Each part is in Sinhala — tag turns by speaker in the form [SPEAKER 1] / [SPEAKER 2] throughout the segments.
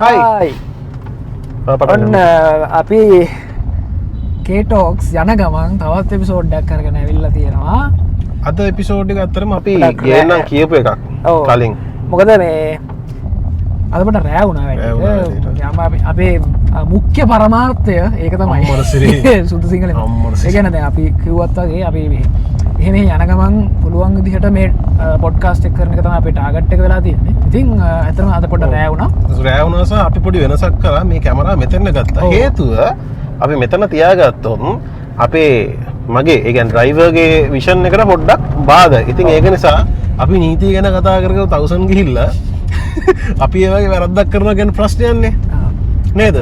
[SPEAKER 1] Hai. ඔන්න අපි K-Talks යන ගමන් තවත් එපිසෝඩ් එකක් අරගෙන ඇවිල්ලා තියෙනවා.
[SPEAKER 2] අද එපිසෝඩ් එක අතරම අපි ගේන්නම් කියපු එකක් කලින්.
[SPEAKER 1] මොකද මේ අදපට රෑ වුණා වැඩි. අපේ මුඛ්‍ය පරමාර්ථය ඒක තමයි. සුදු සිංහලෙන්. ඒ කියන්නේ දැන් අපි කිව්වත් වගේ අපි එහෙම යන ගමන් පුළුවන් විදිහට මේ පොඩ්කාස්ට් එක කරන එක තමයි අපේ ටාගට් එක වෙලා තියෙන්නේ. ඉතින් ඇත්තටම අද පොඩ්ඩක් රෑ වුණා.
[SPEAKER 2] රෑ වුණා සහ අපි පොඩි වෙනසක් කරා මේ කැමරාව මෙතන ගත්තා. හේතුව අපි මෙතන තියාගත්තොත් අපේ මගේ ඒ කියන්නේ ඩ්‍රයිවර්ගේ විෂන් එකට පොඩ්ඩක් බාධා. ඉතින් ඒක නිසා අපි නීතිය ගැන කතා කරගෙන 1000 ගිහිල්ලා අපි ඒ වගේ වැරද්දක් කරනවා කියන ප්‍රශ්නයක් නේ. නේද?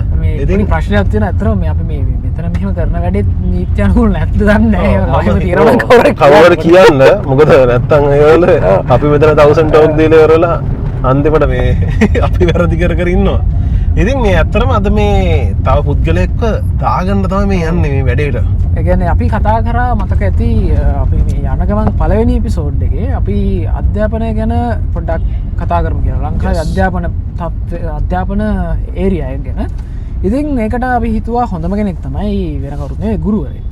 [SPEAKER 1] ඉතින් ප්‍රශ්නයක් තියෙන අතරම මේ අපි මේ මෙතන මෙහෙම කරන වැඩේ නීති අනුකූල නැද්ද දන්නේ නැහැ. ඒක తీරන
[SPEAKER 2] කවුරු කියන්න මොකද නැත්තම් ඒවල අපි මෙතන 1000 ටෝක් දීලා ඉවරලා අන්තිමට මේ අපි වැරදි කර කර ඉන්නවා. ඉතින් මේ ඇත්තටම අද මේ තව පුද්ගලයෙක්ව දාගන්න තමයි මේ යන්නේ මේ වැඩේට.
[SPEAKER 1] ඒ කියන්නේ අපි කතා කරා මතක ඇති අපි මේ යන ගමන් පළවෙනි එපිසෝඩ් එකේ අපි අධ්‍යාපනය ගැන පොඩ්ඩක් කතා කරමු කියලා. ලංකාවේ අධ්‍යාපන ඒරියා එක ගැන. ඉතින් මේකට අපි හිතුවා හොඳම කෙනෙක් තමයි වෙන කවුරුත් නෙවෙයි ගුරුවරයෙක්.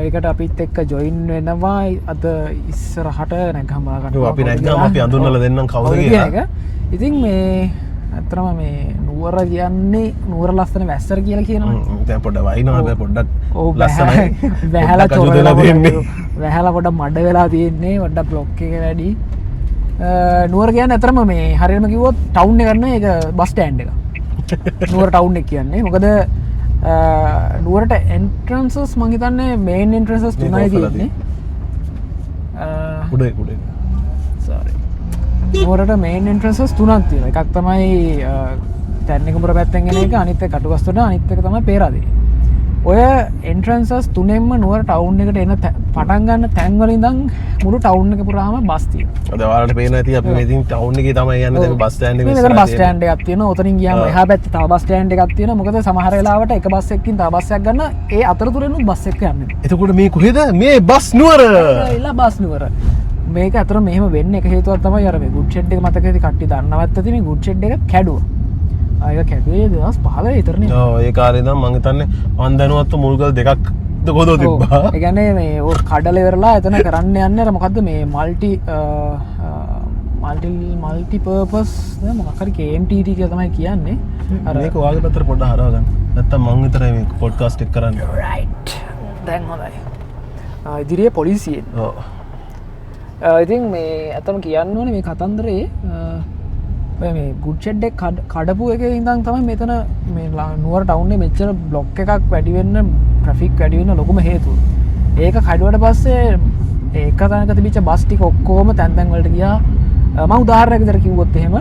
[SPEAKER 1] ඒකට අපිත් එක්ක ජොයින් වෙනවා අද ඉස්සරහට නැග්ගම බලන්න.
[SPEAKER 2] අපි නැග්ගම අපි අඳුන්වලා දෙන්නම් කවුද කියලා.
[SPEAKER 1] ඉතින් මේ අතරම මේ නුවර කියන්නේ නුවර ලස්සන වැස්සර කියලා කියනවා.
[SPEAKER 2] දැන් පොඩ්ඩක් වයින්නවා හැබැයි පොඩ්ඩක්
[SPEAKER 1] ලස්සනයි. වැහැලා චොරලා තියෙන්නේ. වැහැලා පොඩ්ඩක් මඩ වෙලා තියෙන්නේ. පොඩ්ඩක් බ්ලොක් එක වැඩි. නුවර කියන්නේ අතරම මේ හරියටම කිව්වොත් ටවුන් එක ගන්න ඒක බස් ස්ටෑන්ඩ් එක. නුවර ටවුන් එක කියන්නේ. මොකද නුවරට එන්ට්‍රන්සස් මං හිතන්නේ මේන් එන්ට්‍රන්සස් තුනයි තියෙන්නේ.
[SPEAKER 2] උඩේ
[SPEAKER 1] sorry. නුවරට මේන් එන්ට්‍රන්සස් තුනක් තියෙනවා. එකක් තමයි තැන්නිකපුර පැත්තෙන් එන එක, අනිත් එක කටුගස්තොට, අනිත් එක තමයි පේරාදෙණිය. ඔය එන්ට්‍රන්සස් තුනෙන්ම නුවර ටවුන් එකට එන පටන් ගන්න තැන් වල ඉඳන් මුළු ටවුන් එක පුරාම බස් තියෙනවා.
[SPEAKER 2] අද ඔයාලට පේනවා ඇති අපි මේ ඉතින් ටවුන් එකේ තමයි යන්නේ. දැන් බස් ස්ටෑන්ඩ් එකේ
[SPEAKER 1] මෙතන බස් ස්ටෑන්ඩ් එකක් තියෙනවා. උතනින් ගියාම එහා පැත්තේ තව බස් ස්ටෑන්ඩ් එකක් තියෙනවා. මොකද සමහර වෙලාවට එක බස් එකකින් තව බස් එකක් ගන්න ඒ අතරතුරෙනුත් බස් එක යන්නේ.
[SPEAKER 2] එතකොට මේ කොහෙද? මේ බස් නුවර.
[SPEAKER 1] ඉල්ල බස් නුවර. මේක අතර මෙහෙම වෙන්න එක හේතුවක් තමයි අර මේ ගුඩ් ෂෙඩ් එක මතක ඇති කට්ටිය දන්නවත් ඇති මේ ගුඩ් ෂෙඩ් එක කැඩුවා. ඒක කැඩුවේ 2015 විතරනේ.
[SPEAKER 2] ඔව් ඒ කාලේ ඉඳන් මං හිතන්නේ මන් දැනුවත්ව මුල්ගල් දෙකක් ගොඩෝ තිබ්බා.
[SPEAKER 1] ඒ කියන්නේ මේ ඔය කඩල ඉවරලා එතන කරන්න යන්නේ අර මොකද්ද මේ මල්ටි පර්පස් මොකක් හරි KMTT කියලා තමයි කියන්නේ.
[SPEAKER 2] අර මේක ඔයාගේ පැත්තට පොඩ්ඩක් හරව ගන්න. නැත්තම් මං විතරයි මේ පොඩ්කාස්ට් එක කරන්නේ.
[SPEAKER 1] රයිට්. දැන් හොඳයි. ඉදිරියේ පොලිසියෙන්.
[SPEAKER 2] ඔව්.
[SPEAKER 1] ඉතින් මේ ඇත්තම කියන්න ඕනේ මේ කතන්දරේ මේ ගුඩ් ෂෙඩ් එක කඩපු එකේ ඉඳන් තමයි මෙතන මේ නුවර ටවුන් එකේ මෙච්චර බ්ලොක් එකක් වැඩි වෙන්න ට්‍රැෆික් වැඩි වෙන්න ලොකුම හේතුව. ඒක කඩුවට පස්සේ ඒක තැනක තිබිච්ච බස් ටික ඔක්කොම තැන් තැන් වලට ගියා. මම උදාහරණයක් විදිහට කිව්වොත් එහෙම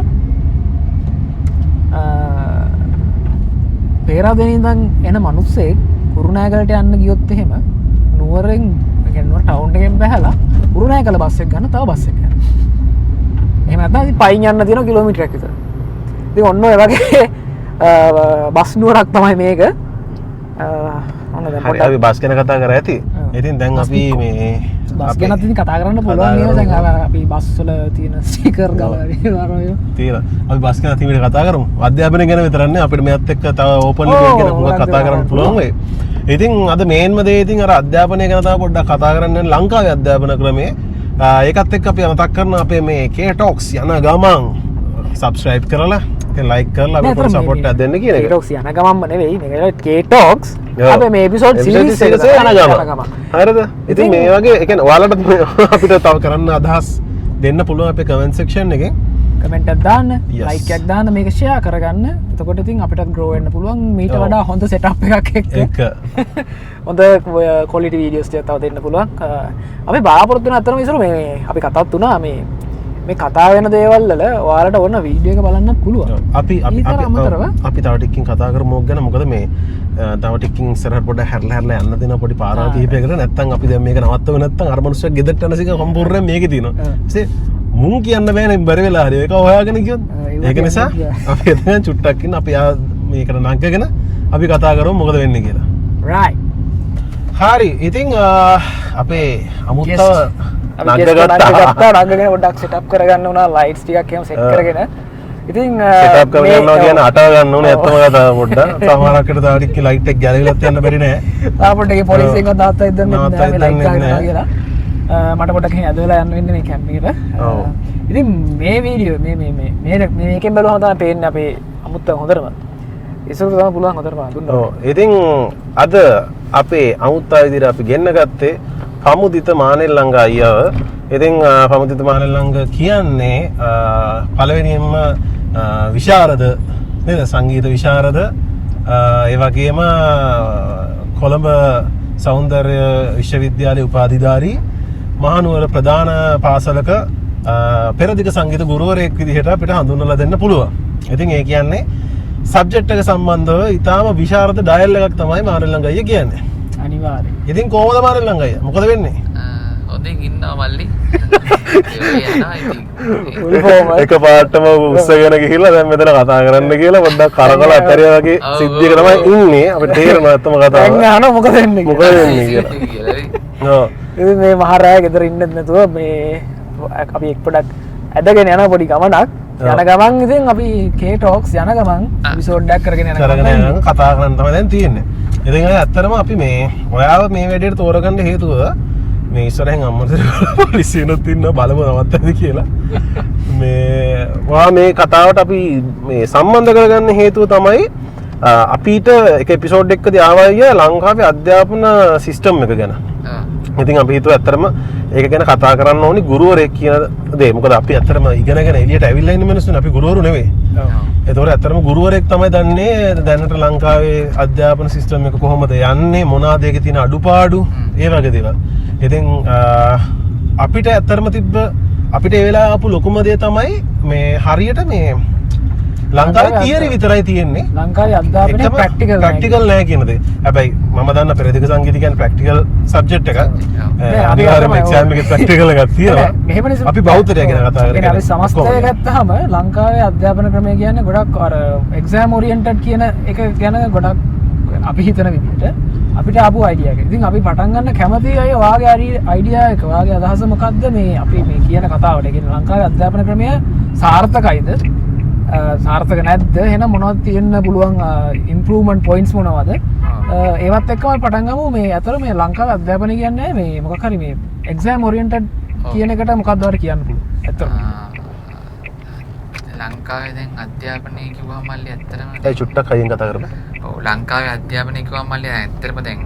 [SPEAKER 1] පේරාදෙණිය ඉඳන් එන මිනිස්සෙක් කුරුණෑගලට යන්න ගියොත් එහෙම නුවරෙන් නුවර ටවුන් එකෙන් බැහැලා කුරුණෑගල බස් එක ගන්න තව බස් එකක් යනවා. එහෙම නැත්නම් ඉතින් පයින් යන්න තියෙන කිලෝමීටරයක් විතර. ඉතින් ඔන්න ඔය වගේ බස් නුවරක් තමයි මේක. ඔන්න දැන්
[SPEAKER 2] හරි අපි බස් ගැන කතා කරා ඇති. ඉතින් දැන් අපි මේ
[SPEAKER 1] බස් ගැන ඉතින් කතා කරන්න පුළුවන් නේද? දැන් අපි බස් වල තියෙන ස්ටිකර් ගාලා
[SPEAKER 2] තියෙනවා. අපි බස් ගැන තිබෙන කතා කරමු. අධ්‍යාපනය ගැන විතරක් නෙවෙයි අපිට මේත් එක්ක තව ඕපන්ලි මේක ගැන මොකක් කතා කරන්න පුළුවන් වෙයි. ඉතින් අද මේන්ම දේ ඉතින් අර අධ්‍යාපනය ගැන තව පොඩ්ඩක් කතා කරන්න ලංකාවේ අධ්‍යාපන ක්‍රමේ ඒකත් එක්ක අපි මතක් කරන අපේ මේ K-Talks යන ගමන් subscribe කරලා ඉතින් like කරලා අපිට පොඩි support එකක් දෙන්න කියන එක.
[SPEAKER 1] K-Talks යන ගමන්ම නෙවෙයි මේක K-Talks අපේ මේ episode series එක යන ගමන්.
[SPEAKER 2] හරිද? ඉතින් මේ වගේ ඒ කියන්නේ ඔයාලට අපිට තව කරන්න අදහස් දෙන්න පුළුවන් අපේ comment section එකෙන්.
[SPEAKER 1] කමෙන්ට් එකක් දාන්න, ලයික් එකක් දාන්න, මේක ෂෙයා කරගන්න. එතකොට ඉතින් අපිටත් grow වෙන්න පුළුවන් මීට වඩා හොඳ setup එකක් එක්ක. හොඳ quality videos ටිකක් තව දෙන්න පුළුවන්. අපි බලාපොරොත්තු වෙන අතරම ඉස්සර මේ අපි කතාත් තුනා මේ කතා වෙන දේවල් වල ඔයාලට ඕන වීඩියෝ එක බලන්නත් පුළුවන්.
[SPEAKER 2] අපි තව ටිකකින් කතා කරමු ඕක ගැන. මොකද මේ තව ටිකකින් ඉස්සරහට පොඩ්ඩක් හැරලා යන්න දෙන පොඩි පාරාව කිහිපයකට නැත්තම් අපි දැන් මේක නවත්තව නැත්තම් අර මනුස්සයා ගෙදරට යන සික සම්පූර්ණයෙන් මේකේ තියෙනවා. ඊපස්සේ මුන් කියන්න බෑනේ බැරි වෙලා හරි ඒක හොයාගෙන කියොත්. ඒක නිසා අපි එතන චුට්ටක් ඉන්න අපි මේකට නංගගෙන අපි කතා කරමු මොකද වෙන්නේ කියලා.
[SPEAKER 1] right.
[SPEAKER 2] හරි. ඉතින් අපේ අමුත්තව
[SPEAKER 1] නංගගත්තා. නංගගෙන පොඩ්ඩක් සෙටප් කරගන්න උනා ලයිට්ස් ටිකක් එහෙම සෙට් කරගෙන ඉතින්
[SPEAKER 2] සෙටප් කරගෙන යනවා කියන්නේ අටව ගන්න ඕනේ ඇත්තම කතාව පොඩ්ඩක්. සමහරකට තාඩික් ලයිට් එක ගැලවිලත් යන්න බැරි නෑ.
[SPEAKER 1] තාපොට ඒ පොලිසියෙන් දාත්තා ඉදන්න කියලා මට පොඩක් ඇදවෙලා යන්න වෙන්නේ මේ කැම්ප් එකට. ඉතින් මේ වීඩියෝ මේකෙන් බලුවම තමයි පේන්නේ අපේ අමුත්ත හොඳටම. ඉස්සරට තමයි පුළුවන් හොඳටම දුන්නා.
[SPEAKER 2] ඔව්. ඉතින් අද අපේ අමුත්තා විදිහට අපි ගෙන්න ගත්තේ පමුදිත මානෙල්ලංග අයියව. ඉතින් පමුදිත මානෙල්ලංග කියන්නේ පළවෙනියෙන්ම විශාරද නේද? සංගීත විශාරද. ඒ වගේම කොළඹ සෞන්දර්ය විශ්වවිද්‍යාලයේ උපාධිධාරී මහනුවර ප්‍රධාන පාසලක පෙරදිග සංගීත ගුරුවරයෙක් විදිහට අපිට හඳුන්වලා දෙන්න පුළුවන්. ඉතින් ඒ කියන්නේ සබ්ජෙක්ට් එක සම්බන්ධව ඊටාම විශාරද ඩයල් එකක් තමයි මානෙල්ලංග අයියා කියන්නේ.
[SPEAKER 1] අනිවාර්යයෙන්.
[SPEAKER 2] ඉතින් කොහොමද මානෙල්ලංග අයියා? මොකද වෙන්නේ?
[SPEAKER 3] හොඳින් ඉන්නවා මල්ලි.
[SPEAKER 2] එක පාටම උස්සගෙන ගිහිල්ලා දැන් මෙතන කතා කරන්න කියලා පොඩ්ඩක් කරකලා අතරිය වගේ සිද්ධියක තමයි ඉන්නේ. අපිට තේරෙනවා නැත්තම කතාව.
[SPEAKER 1] දැන් අහනවා මොකද වෙන්නේ
[SPEAKER 2] මොකද වෙන්නේ කියලා. ඔව්.
[SPEAKER 1] ඉතින් මේ මහරෑ ගෙදර ඉන්නෙත් නැතුව මේ අපි එක් පොඩක් ඇදගෙන යන පොඩි ගමනක් යන ගමන් ඉතින් අපි K Talks යන ගමන් එපිසෝඩ් එකක් කරගෙන යන
[SPEAKER 2] කරගෙන කතා කරන්න තමයි දැන් තියෙන්නේ. ඉතින් ඇත්තටම අපි මේ ඔයාව මේ වැඩේට තෝරගන්න හේතුව මේ ඉස්සරහෙන් අම්මතර පොලිසියනොත් ඉන්න බලමු නවත්තද කියලා. මේ වා මේ කතාවට අපි මේ සම්බන්ධ කරගන්න හේතුව තමයි අපිට එක එපිසෝඩ් එකකදී ආවය ලංකාවේ අධ්‍යාපන සිස්ටම් එක ගැන. ඉතින් අපි හිතුවා ඇත්තටම ඒක ගැන කතා කරන්න ඕනි ගුරුවරයෙක් කියන දේ. මොකද අපි ඇත්තටම ඉගෙනගෙන එළියට ඇවිල්ලා ඉන්න මිනිස්සුනේ. අපි ගුරුවරු නෙවෙයි. ඒතකොට ඇත්තටම ගුරුවරයෙක් තමයි දන්නේ දැනට ලංකාවේ අධ්‍යාපන සිස්ටම් එක කොහොමද යන්නේ, මොනවාද ඒකේ තියෙන අඩුපාඩු, ඒ වගේ දේවල්. ඉතින් අපිට ඇත්තටම අපිට ඒ වෙලාව ආපු ලොකුම දේ තමයි මේ හරියට මේ ලංකාවේ තියරි විතරයි තියෙන්නේ.
[SPEAKER 1] ලංකාවේ අධ්‍යාපනයේ
[SPEAKER 2] ප්‍රැක්ටිකල් නැහැ කියන දේ. හැබැයි මම දන්න පෙරදිග සංගීත කියන්නේ ප්‍රැක්ටිකල් සබ්ජෙක්ට් එකක්. අනිවාර්යයෙන්ම එක්සෑම් එකේ ප්‍රැක්ටිකල් එකක් තියෙනවා. අපි බෞද්ධය ගැන කතා කරන්නේ.
[SPEAKER 1] අපි සමස්තය ගත්තාම ලංකාවේ අධ්‍යාපන ක්‍රමය කියන්නේ ගොඩක් අර එක්සෑම් ඔරියන්ටඩ් කියන එක ගැන ගොඩක් අපි හිතන විදිහට අපිට ආපු අයිඩියා එක. ඉතින් අපි පටන් ගන්න කැමති අය වාගේ අයිඩියා එක වාගේ අදහස මොකද්ද මේ අපි මේ කියන කතාවට. ඒ කියන්නේ ලංකාවේ අධ්‍යාපන ක්‍රමය සාර්ථකයිද? සාර්ථක නැද්ද? එහෙනම් මොනවද තියෙන්න පුළුවන් ඉම්ප්‍රූව්මන්ට් පොයින්ට්ස් මොනවද? ඒවත් එක්කම පටන් ගමු. මේ අතර මේ ලංකාවේ අධ්‍යාපනය කියන්නේ මේ මොකක් හරි මේ එක්සෑම් ඔරියන්ටඩ් කියන එකට මොකක්ද වර කියන්න පුළුවන්. ඇත්තටම
[SPEAKER 3] ලංකාවේ දැන් අධ්‍යාපනය කිව්වම මල්ලි ඇත්තටම
[SPEAKER 2] ඒ චුට්ටක් අයින් කතා කරමු.
[SPEAKER 3] ඔව් ලංකාවේ අධ්‍යාපනය කිව්වම මල්ලි ඇත්තටම දැන්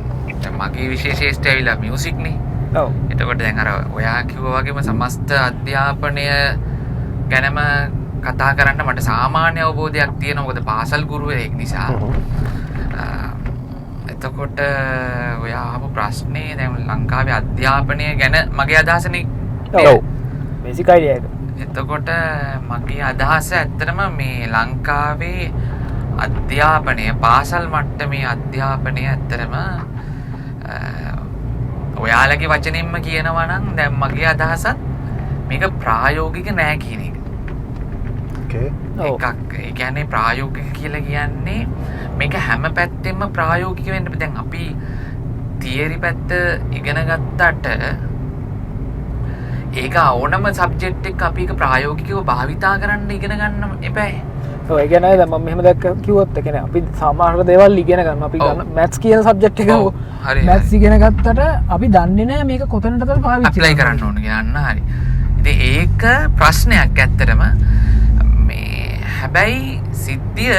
[SPEAKER 3] මගේ විශේෂේෂ්ඨය ඇවිල්ලා මියුසික් නේ.
[SPEAKER 1] ඔව්.
[SPEAKER 3] එතකොට දැන් අර ඔයා කිව්වා වගේම සමස්ත අධ්‍යාපනය ගැනම කතා කරන්න මට සාමාන්‍ය අවබෝධයක් තියෙනවා. මොකද පාසල් ගුරුවරයෙක් නිසා. එතකොට ඔයා අහපු ප්‍රශ්නේ දැන් ලංකාවේ අධ්‍යාපනය ගැන මගේ අදහසනේ.
[SPEAKER 1] ඔව්. බේසික් අයිඩියා එක.
[SPEAKER 3] එතකොට මගේ අදහස ඇත්තටම මේ ලංකාවේ අධ්‍යාපනය පාසල් මට්ටමේ අධ්‍යාපනය ඇත්තටම ඔයාලගේ වචනින්ම කියනවා නම් දැන් මගේ අදහසත් මේක ප්‍රායෝගික නෑ කියන එක. එකක් ඒ කියන්නේ ප්‍රායෝගික කියලා කියන්නේ මේක හැම පැත්තෙම ප්‍රායෝගික වෙන්න බෑ. දැන් අපි තියරි පැත්ත ඉගෙන ගත්තට ඒක ඕනම සබ්ජෙක්ට් එකක් අපි ඒක ප්‍රායෝගිකව භාවිතා කරන්න ඉගෙන ගන්න එපා.
[SPEAKER 1] ඔව් ඒ කියන්නේ දැන් මම මෙහෙම දැක්ක කිව්වොත් ඒ කියන්නේ අපි සාමාන්‍ය දේවල් ඉගෙන ගන්නවා. අපි ගන්න මැත්ස් කියන සබ්ජෙක්ට් එක මැත්ස් ඉගෙන ගත්තට අපි දන්නේ නැහැ මේක කොතනටද පාවිච්චි
[SPEAKER 3] ඇප්ලයි කරන්න ඕන කියන්න. හරි. ඉතින් ඒක ප්‍රශ්නයක් ඇත්තටම. හැබැයි සිද්ධිය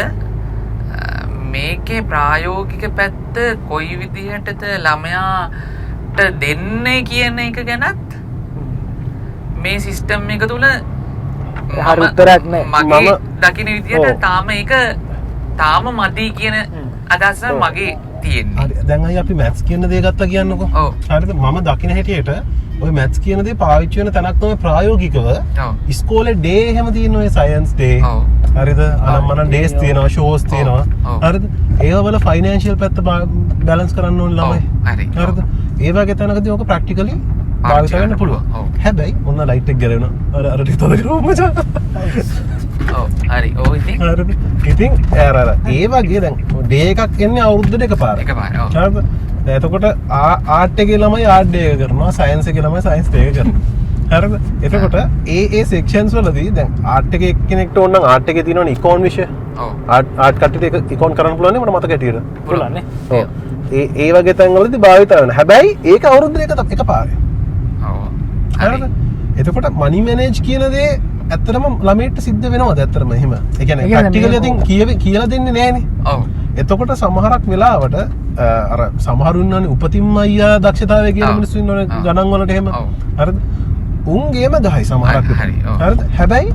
[SPEAKER 3] මේකේ ප්‍රායෝගික පැත්ත කොයි විදිහටද ළමයාට දෙන්නේ කියන එක ගැනත් මේ සිස්ටම් එක තුල
[SPEAKER 1] හරි උත්තරයක් නෑ.
[SPEAKER 3] මගේ දකින විදිහට තාම මදි කියන අදහස මගේ තියෙන්නේ.
[SPEAKER 2] හරි. දැන් අය අපි මැත්ස් කියන දේ ගත්තා කියන්නකෝ.
[SPEAKER 3] ඔව්.
[SPEAKER 2] හරිද? මම දකින හැටියට ඔය මැත්ස් කියන දේ පාවිච්චි වෙන තැනක් තමයි ප්‍රායෝගිකව. ඉස්කෝලේ ඩේ එහෙම තියෙන ඔය සයන්ස් ඩේ. හරිද? අනම්මන ඩේස් තියෙනවා, ෂෝස් තියෙනවා. හරිද? ඒව වල ෆයිනෑන්ෂියල් පැත්ත බැලන්ස් කරන්න ඕන ළමයි. හරිද? ඒ වගේ තැනකදී ඔක ප්‍රැක්ටිකලි පාවිච්චි කරන්න පුළුවන්. හැබැයි ඔන්න ලයිට් එක ගලවනවා. අර ටික තද කරමු මචං.
[SPEAKER 3] ඔව් හරි. ඔව් ඉතින්
[SPEAKER 2] හරිද? ඉතින් අර ඒ වගේ දැන් ඩේ එකක් එන්නේ අවුරුද්දට එකපාරක්.
[SPEAKER 3] එකපාරක්.
[SPEAKER 2] හරිද? එතකොට ආර්ට් එකේ ළමයි ආර්ට් ඩේ එක කරනවා, සයන්ස් එකේ ළමයි සයන්ස් ඩේ එක කරනවා. හරිද? එතකොට ඒ සෙක්ෂන්ස් වලදී දැන් ආර්ට් එකේ කෙනෙක්ට ඕන නම් ආර්ට් එකේ තියෙනවනේ ඉකෝන් විෂය.
[SPEAKER 3] ඔව්.
[SPEAKER 2] ආර්ට් කට්ටියට ඉකෝන් කරන්න පුළුවන් නේ මට මතක හැටියට.
[SPEAKER 1] පුළුවන් නේ.
[SPEAKER 2] ඔව්. ඒ වගේ තැන්වලදී භාවිත වෙනවා. හැබැයි ඒක අවුරුද්දේ එකපාරේ.
[SPEAKER 3] ඔව්.
[SPEAKER 2] හරිද? එතකොට මනි මැනේජ් කියන දේ ඇත්තටම ළමයිට සිද්ධ වෙනවද ඇත්තටම එහෙම? ඒ කියන්නේ ප්‍රැක්ටිකලි ඉතින් කියලා දෙන්නේ නැහනේ.
[SPEAKER 3] ඔව්.
[SPEAKER 2] එතකොට සමහරක් වෙලාවට අර සමහරුන් ඉන්නවනේ උපතින්ම අයියා දක්ෂතාවය කියන මිනිස්සු ඉන්නවනේ ගණන් වලට එහෙම. හරිද? උන්ගේම ගහයි සමහරක්. හරිද? හැබැයි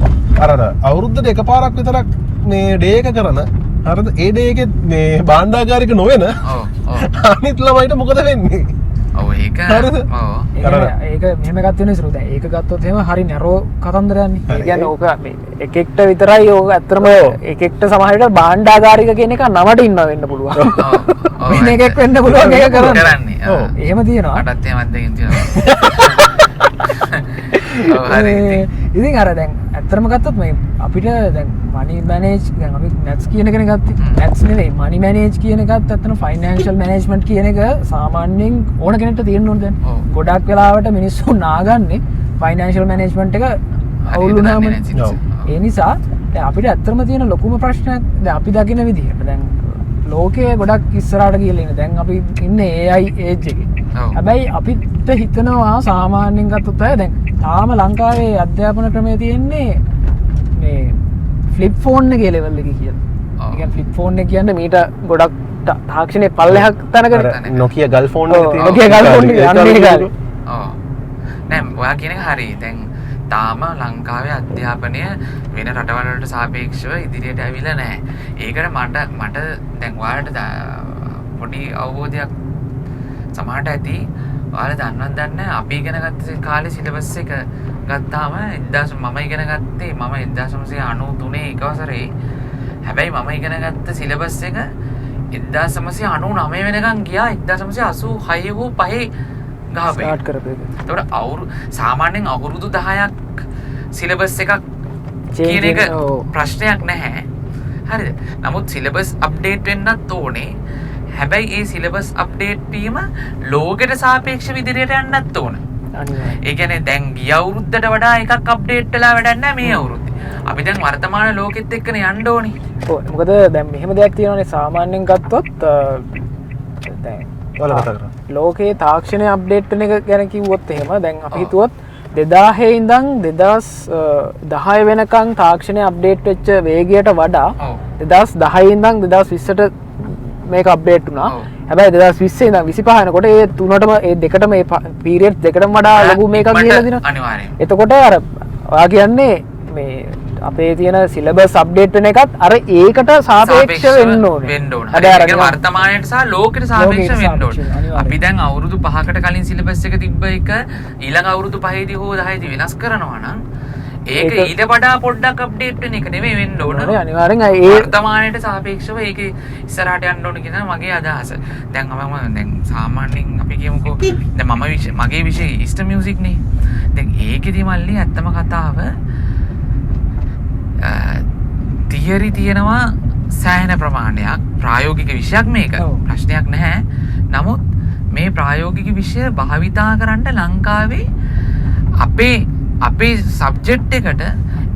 [SPEAKER 2] අර අවුරුද්දට එකපාරක් විතරක් මේ ඩේ එක කරන හරිද? ඒ ඩේ එකේ මේ භාණ්ඩාගාරික නොවන
[SPEAKER 3] ඔව්. ඔව්.
[SPEAKER 2] අනිත් ළමයිට මොකද වෙන්නේ?
[SPEAKER 3] ඔව් ඒක.
[SPEAKER 2] හරිද?
[SPEAKER 3] ඔව්.
[SPEAKER 1] ඒක මෙහෙම එකක් තියෙනවා ඉතින් දැන් ඒක ගත්තොත් එහෙම හරි නැරෝ කතන්දරයක්නේ. ඒ කියන්නේ ඕක මේ එකෙක්ට විතරයි ඕක ඇත්තටම එකෙක්ට සමහර විට භාණ්ඩාගාරික කියන එක නමට ඉන්න වෙන්න පුළුවන්.
[SPEAKER 3] ඔව්.
[SPEAKER 1] වෙන එකෙක් වෙන්න පුළුවන් ඒක
[SPEAKER 3] කරන්නේ.
[SPEAKER 1] ඔව්. එහෙම තියෙනවා.
[SPEAKER 3] අටත් එහෙම අත්දැකීම් තියෙනවා. ඔව් හරි.
[SPEAKER 1] ඉතින් අර දැන් ඇත්තටම ගත්තොත් මේ අපිට දැන් මනි මැනේජ් දැන් අපි මැත්ස් කියන එකනේ ගත්තේ. මැත්ස් නෙවෙයි මනි මැනේජ් කියන එකත් ඇත්තටම ෆයිනෑන්ෂල් මැනේජ්මන්ට් කියන එක සාමාන්‍යයෙන් ඕන කෙනෙක්ට තියෙන්න ඕන දැන්. ගොඩක් වෙලාවට මිනිස්සු නාගන්නේ ෆයිනෑන්ෂල් මැනේජ්මන්ට් එක අවුල් වුණාම. ඒ නිසා දැන් අපිට ඇත්තටම තියෙන ලොකුම ප්‍රශ්නයක් දැන් අපි දකින විදිහට දැන් ලෝකයේ ගොඩක් ඉස්සරහට ගිහලා ඉන්නේ. දැන් අපි ඉන්නේ AI ඒජ් එකේ. හැබැයි අපිට හිතනවා සාමාන්‍යයෙන් ගත්තොත් අය දැන් තාම ලංකාවේ අධ්‍යාපන ක්‍රමය තියෙන්නේ මේ ෆ්ලිප් ෆෝන් එකේ ලෙවල් එකේ කියලා. ඒ කියන්නේ ෆ්ලිප් ෆෝන් එක කියන්නේ මීට ගොඩක් තාක්ෂණයේ පල්ලෙහාක් තැනකට
[SPEAKER 2] Nokia ගල් ෆෝන් එක තියෙනවා.
[SPEAKER 1] Nokia ගල් ෆෝන් එක අන්නේ කාලේ.
[SPEAKER 3] ඔව්. නෑ ඔයා කියන එක හරි. දැන් තාම ලංකාවේ අධ්‍යාපනය වෙන රටවල් වලට සාපේක්ෂව ඉදිරියට ඇවිල්ලා නැහැ. ඒකට මට දැන් ඔයාලට පොඩි අවබෝධයක් සමහරට ඇති. ඔයාලා දන්නවද දන්නේ නැහැ අපි ඉගෙන ගත්ත කාලේ සිලබස් එක ගත්තාම මම ඉගෙන ගත්තේ 1993 එක වසරේ. හැබැයි මම ඉගෙන ගත්ත සිලබස් එක 1999 වෙනකන් ගියා 1986 හෝ 5 ගහපේ.
[SPEAKER 1] ස්ටාර්ට් කරපේ.
[SPEAKER 3] ඒතකොට සාමාන්‍යයෙන් අවුරුදු 10ක් සිලබස් එකක් කියන එක ප්‍රශ්නයක් නැහැ. හරිද? නමුත් සිලබස් අප්ඩේට් වෙන්නත් ඕනේ. හැබැයි ඒ සිලබස් අප්ඩේට් වීම ලෝකෙට සාපේක්ෂව ඉදිරියට යන්නත් ඕන. ඒ කියන්නේ දැන් ගිය අවුරුද්දට වඩා එකක් අප්ඩේට් වෙලා වැඩක් නැහැ මේ අවුරුද්දේ. අපි දැන් වර්තමාන ලෝකෙත් එක්කනේ යන්න ඕනේ.
[SPEAKER 1] ඔව් මොකද දැන් මෙහෙම දෙයක් තියෙනවානේ සාමාන්‍යයෙන් ගත්තොත් දැන් ලෝකයේ තාක්ෂණය අප්ඩේට් වෙන එක ගැන කිව්වොත් එහෙම දැන් අපි හිතුවොත් 2000 ඉඳන් 2010 වෙනකන් තාක්ෂණය අප්ඩේට් වෙච්ච වේගයට වඩා 2010 ඉඳන් 2020ට මේක අප්ඩේට් වුණා. හැබැයි 2020 ඉඳන් 25 වෙනකොට ඒ තුනටම ඒ දෙකටම ඒ පීරියඩ් දෙකටම වඩා ලොකු මේකක් ගිහලා දිනවා.
[SPEAKER 3] අනිවාර්යයෙන්.
[SPEAKER 1] එතකොට අර ඔයා කියන්නේ මේ අපේ තියෙන සිලබස් අප්ඩේට් වෙන එකත් අර ඒකට සාපේක්ෂ වෙන්න ඕනේ.
[SPEAKER 3] වෙන්න ඕනේ. හරි. ඒක වර්තමානයට සහ ලෝකෙට සාපේක්ෂව වෙන්න ඕනේ. අපි දැන් අවුරුදු 5කට කලින් සිලබස් එක තිබ්බ එක ඊළඟ අවුරුදු 5දී හෝ 10දී වෙනස් කරනවා නම් ඒක ඊට වඩා පොඩ්ඩක් අප්ඩේට් වෙන එක නෙමෙයි වෙන්න ඕන.
[SPEAKER 1] අනිවාර්යෙන් ඒ
[SPEAKER 3] වර්තමානයට සාපේක්ෂව ඒක ඉස්සරහට යන්න ඕන කියන මගේ අදහස. දැන් මම දැන් සාමාන්‍යයෙන් අපි කියමුකෝ දැන් මගේ විෂය ඊස්ටර් මියුසික් නේ. දැන් ඒකෙදි මල්ලි ඇත්තම කතාව තියරි තියෙනවා සෑහෙන ප්‍රමාණයක් ප්‍රායෝගික විෂයක් මේක ප්‍රශ්නයක් නැහැ. නමුත් මේ ප්‍රායෝගික විෂය භාවිතා කරන්න ලංකාවේ අපේ සබ්ජෙක්ට් එකට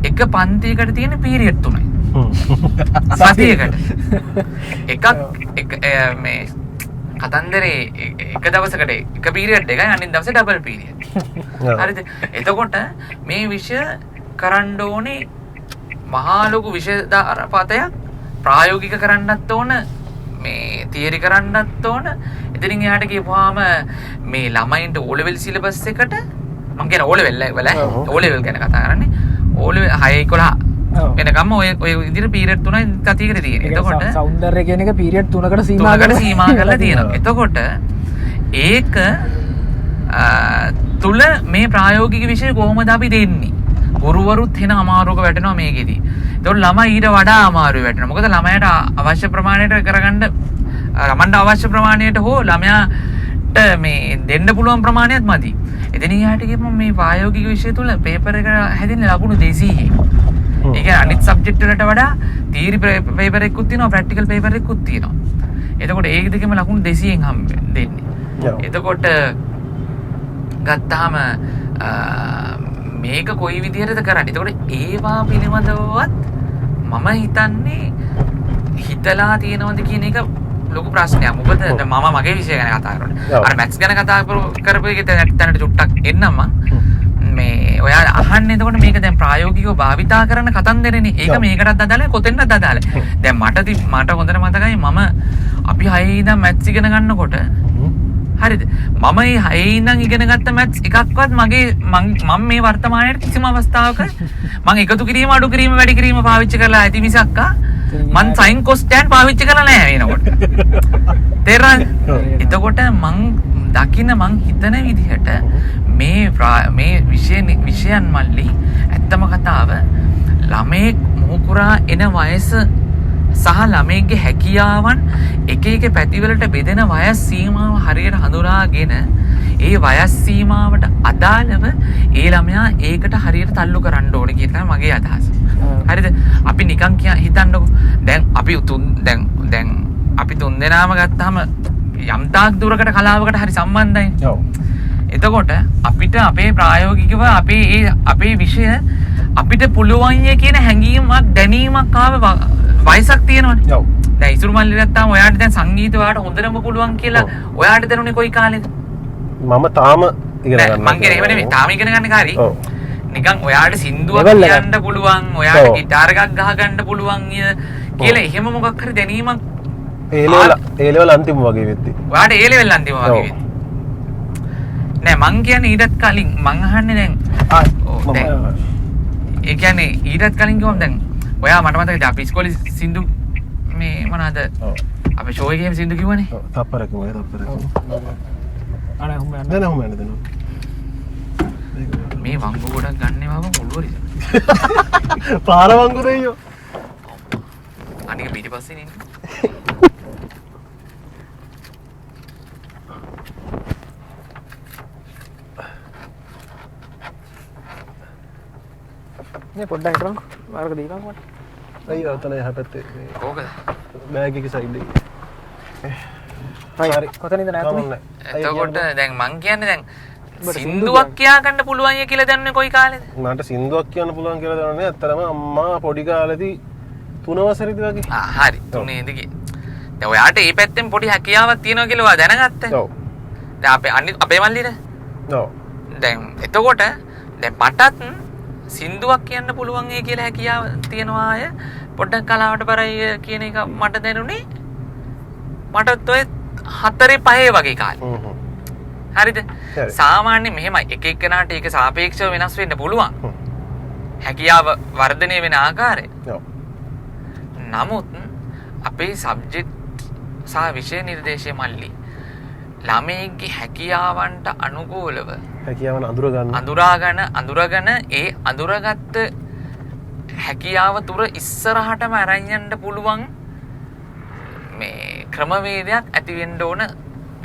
[SPEAKER 3] එක පන්තියකට තියෙන පීරියඩ් 3යි. සතියකට එකක් මේ කතන්දරේ එක දවසකට එක පීරියඩ් එකයි අනිත් දවසේ ඩබල් පීරියඩ්. හරිද? එතකොට මේ විෂය කරන්න ඕනේ මහා ලොකු විෂය පතයක් ප්‍රායෝගික කරන්නත් ඕන මේ තියරි කරන්නත් ඕන. එතනින් එහාට ගියපුවාම මේ ළමයින්ට O level සිලබස් එකට මම කියන O level වල O level ගැන කතා කරන්නේ O level 6 11 වෙනකම් ඔය විදිහට පීරියඩ් 3යි තතියකට තියෙන්නේ. එතකොට
[SPEAKER 1] සෞන්දර්ය කියන එක පීරියඩ් 3කට
[SPEAKER 3] සීමා කරලා තියෙනවා. එතකොට ඒක තුල මේ ප්‍රායෝගික විෂය කොහොමද අපි දෙන්නේ? ගුරුවරුත් වෙන අමාරුවක වැටෙනවා මේකෙදි. ඒතකොට ළමයි ඊට වඩා අමාරුවේ වැටෙනවා. මොකද ළමයට අවශ්‍ය ප්‍රමාණයට කරගන්න ළමන්ට අවශ්‍ය ප්‍රමාණයට හෝ ළමයාට මේ දෙන්න පුළුවන් ප්‍රමාණයක් මදි. එතනින් එහාට ගියපම මේ ප්‍රායෝගික විෂය තුල පේපර් එක හැදෙන්නේ ලකුණු 200යි. ඒ කියන්නේ අනිත් සබ්ජෙක්ට් වලට වඩා තියරි පේපර් එකකුත් තියෙනවා ප්‍රැක්ටිකල් පේපර් එකකුත් තියෙනවා. එතකොට ඒක දෙකම ලකුණු 200න් දෙන්නේ. එතකොට ගත්තාම මේක කොයි විදිහටද කරන්නේ. එතකොට ඒවා පිළිබඳවවත් මම හිතන්නේ හිතලා තියෙනවද කියන එක ලොකු ප්‍රශ්නයක්. මොකද මම මගේ විෂය ගැන කතා කරනවා. අර මැත්ස් ගැන කතා කරපු එකේ තැනට චුට්ටක් එන්නම් මේ ඔයා අහන්නේ එතකොට මේක දැන් ප්‍රායෝගිකව භාවිතා කරන කතන්දරනේ. ඒක මේකටත් අදාළයි කොතෙන්ද අදාළයි. දැන් මට හොඳට මතකයි මම අපි 6 ඉඳන් මැත්ස් ඉගෙන ගන්නකොට හරිද මම මේ 6 ඉඳන් ඉගෙන ගත්ත මැත්ස් එකක්වත් මම මේ වර්තමානයේ කිසිම අවස්ථාවක මම එකතු කිරීම අඩු කිරීම වැඩි කිරීම පාවිච්චි කරලා ඇති මිසක් මං සයින් කොස්ටෑන් පාවිච්චි කරලා නැහැ වෙනකොට. තේරෙනවද? එතකොට මං දකින්න මං හිතන විදිහට මේ විෂයන් මල්ලි ඇත්තම කතාව ළමේ මොහුකුරා එන වයස සහ ළමයිගේ හැකියාවන් එක එක පැතිවලට බෙදෙන වයස් සීමාව හරියට හඳුනාගෙන ඒ වයස් සීමාවට අදාළව ඒ ළමයා ඒකට හරියට තල්ලු කරන්න ඕනේ කියන එක මගේ අදහස. හරිද? අපි නිකන් හිතන්නකො දැන් අපි දැන් අපි තුන් දෙනාම ගත්තාම යම් තාක් දුරකට කලාවකට හරි සම්බන්ධයි.
[SPEAKER 2] ඔව්.
[SPEAKER 3] එතකොට අපිට අපේ ප්‍රායෝගිකව අපේ විෂය අපිට පුළුවන් කියන හැඟීමක් දැනීමක් ආව වයසක් තියෙනවනේ.
[SPEAKER 2] ඔව්.
[SPEAKER 3] දැන් ඉසුරු මල්ලි නැත්නම් ඔයාට දැන් සංගීත වාට හොඳටම පුළුවන් කියලා ඔයාට දැනුනේ කොයි කාලෙද?
[SPEAKER 2] මම තාම ඉගෙන ගන්නවා.
[SPEAKER 3] මං කියන්නේ එහෙම නෙමෙයි. තාම ඉගෙන ගන්න කාරි. ඔව්. නිකන් ඔයාට සින්දුවක් කියන්න පුළුවන්, ඔයාට ගිටාර එකක් ගහ ගන්න පුළුවන් කියලා එහෙම මොකක් හරි දැනීමක්
[SPEAKER 2] ඒ ලෙවල් අන්තිම වගේ වෙද්දි.
[SPEAKER 3] ඔයාට ඒ ලෙවල් අන්තිම වගේ වෙද්දි. නෑ මං කියන්නේ ඊටත් කලින් මං අහන්නේ දැන් ඒ කියන්නේ ඊටත් කලින් කිව්වම දැන් ඔයා මට මතකයි අපි ඉස්කෝලේ සින්දු මේ මොනවාද අපි ෂෝ එකේම සින්දු කිව්වනේ.
[SPEAKER 2] ඔව් තප්පරක මොකද තප්පරක.
[SPEAKER 1] අනේ හුම යන්න.
[SPEAKER 2] දැන් හුම යන්න දෙනවා.
[SPEAKER 3] මේ වංගු ගොඩක් ගන්නේවම ඔළුවරිද?
[SPEAKER 2] පාර වංගු දෙයියෝ.
[SPEAKER 3] අනික පිටිපස්සේ නේ.
[SPEAKER 1] මේ පොඩ්ඩක් හිටරන්කො. මාර්ග දීපන්කො මට.
[SPEAKER 2] අයියෝ අතන එහා පැත්තේ
[SPEAKER 3] කොහොමද?
[SPEAKER 2] බෑග් එකේ සයිඩ් එකේ.
[SPEAKER 1] හරි. කොතනින්ද නැතුනේ?
[SPEAKER 3] එතකොට දැන් මං කියන්නේ දැන් සින්දුවක් කියා ගන්න පුළුවන් ය කියලා දන්නේ කොයි කාලෙද?
[SPEAKER 2] මට සින්දුවක් කියන්න පුළුවන් කියලා දන්නේ ඇත්තටම අම්මා පොඩි කාලේදී 3 වසරේදී වගේ.
[SPEAKER 3] හරි 3 දී. දැන් ඔයාට මේ පැත්තෙන් පොඩි හැකියාවක් තියෙනවා කියලා ඔයා දැනගත්තා.
[SPEAKER 2] ඔව්.
[SPEAKER 3] දැන් අපේ මල්ලිද?
[SPEAKER 2] ඔව්.
[SPEAKER 3] දැන් එතකොට දැන් මටත් සින්දුවක් කියන්න පුළුවන් ඒ කියලා හැකියාව තියෙනවා අය පොඩ්ඩක් කලාවට බරයි කියන එක මට දැනුනේ මටත් ඔය 4-5 වගේ කාලේ. හරිද? සාමාන්‍ය මෙහෙමයි එක එක්කෙනාට ඒක සාපේක්ෂව වෙනස් වෙන්න පුළුවන්. හැකියාව වර්ධනය වෙන ආකාරය.
[SPEAKER 2] ඔව්.
[SPEAKER 3] නමුත් අපේ සබ්ජෙක්ට් සහ විෂය නිර්දේශය මල්ලි ළමයිගේ හැකියාවන්ට අනුකූලව
[SPEAKER 2] හැකියාවන්
[SPEAKER 3] අඳුරාගෙන ඒ අඳුරගත්ත හැකියාව තුර ඉස්සරහටම අරන් යන්න පුළුවන් මේ ක්‍රමවේදයක් ඇති වෙන්න ඕන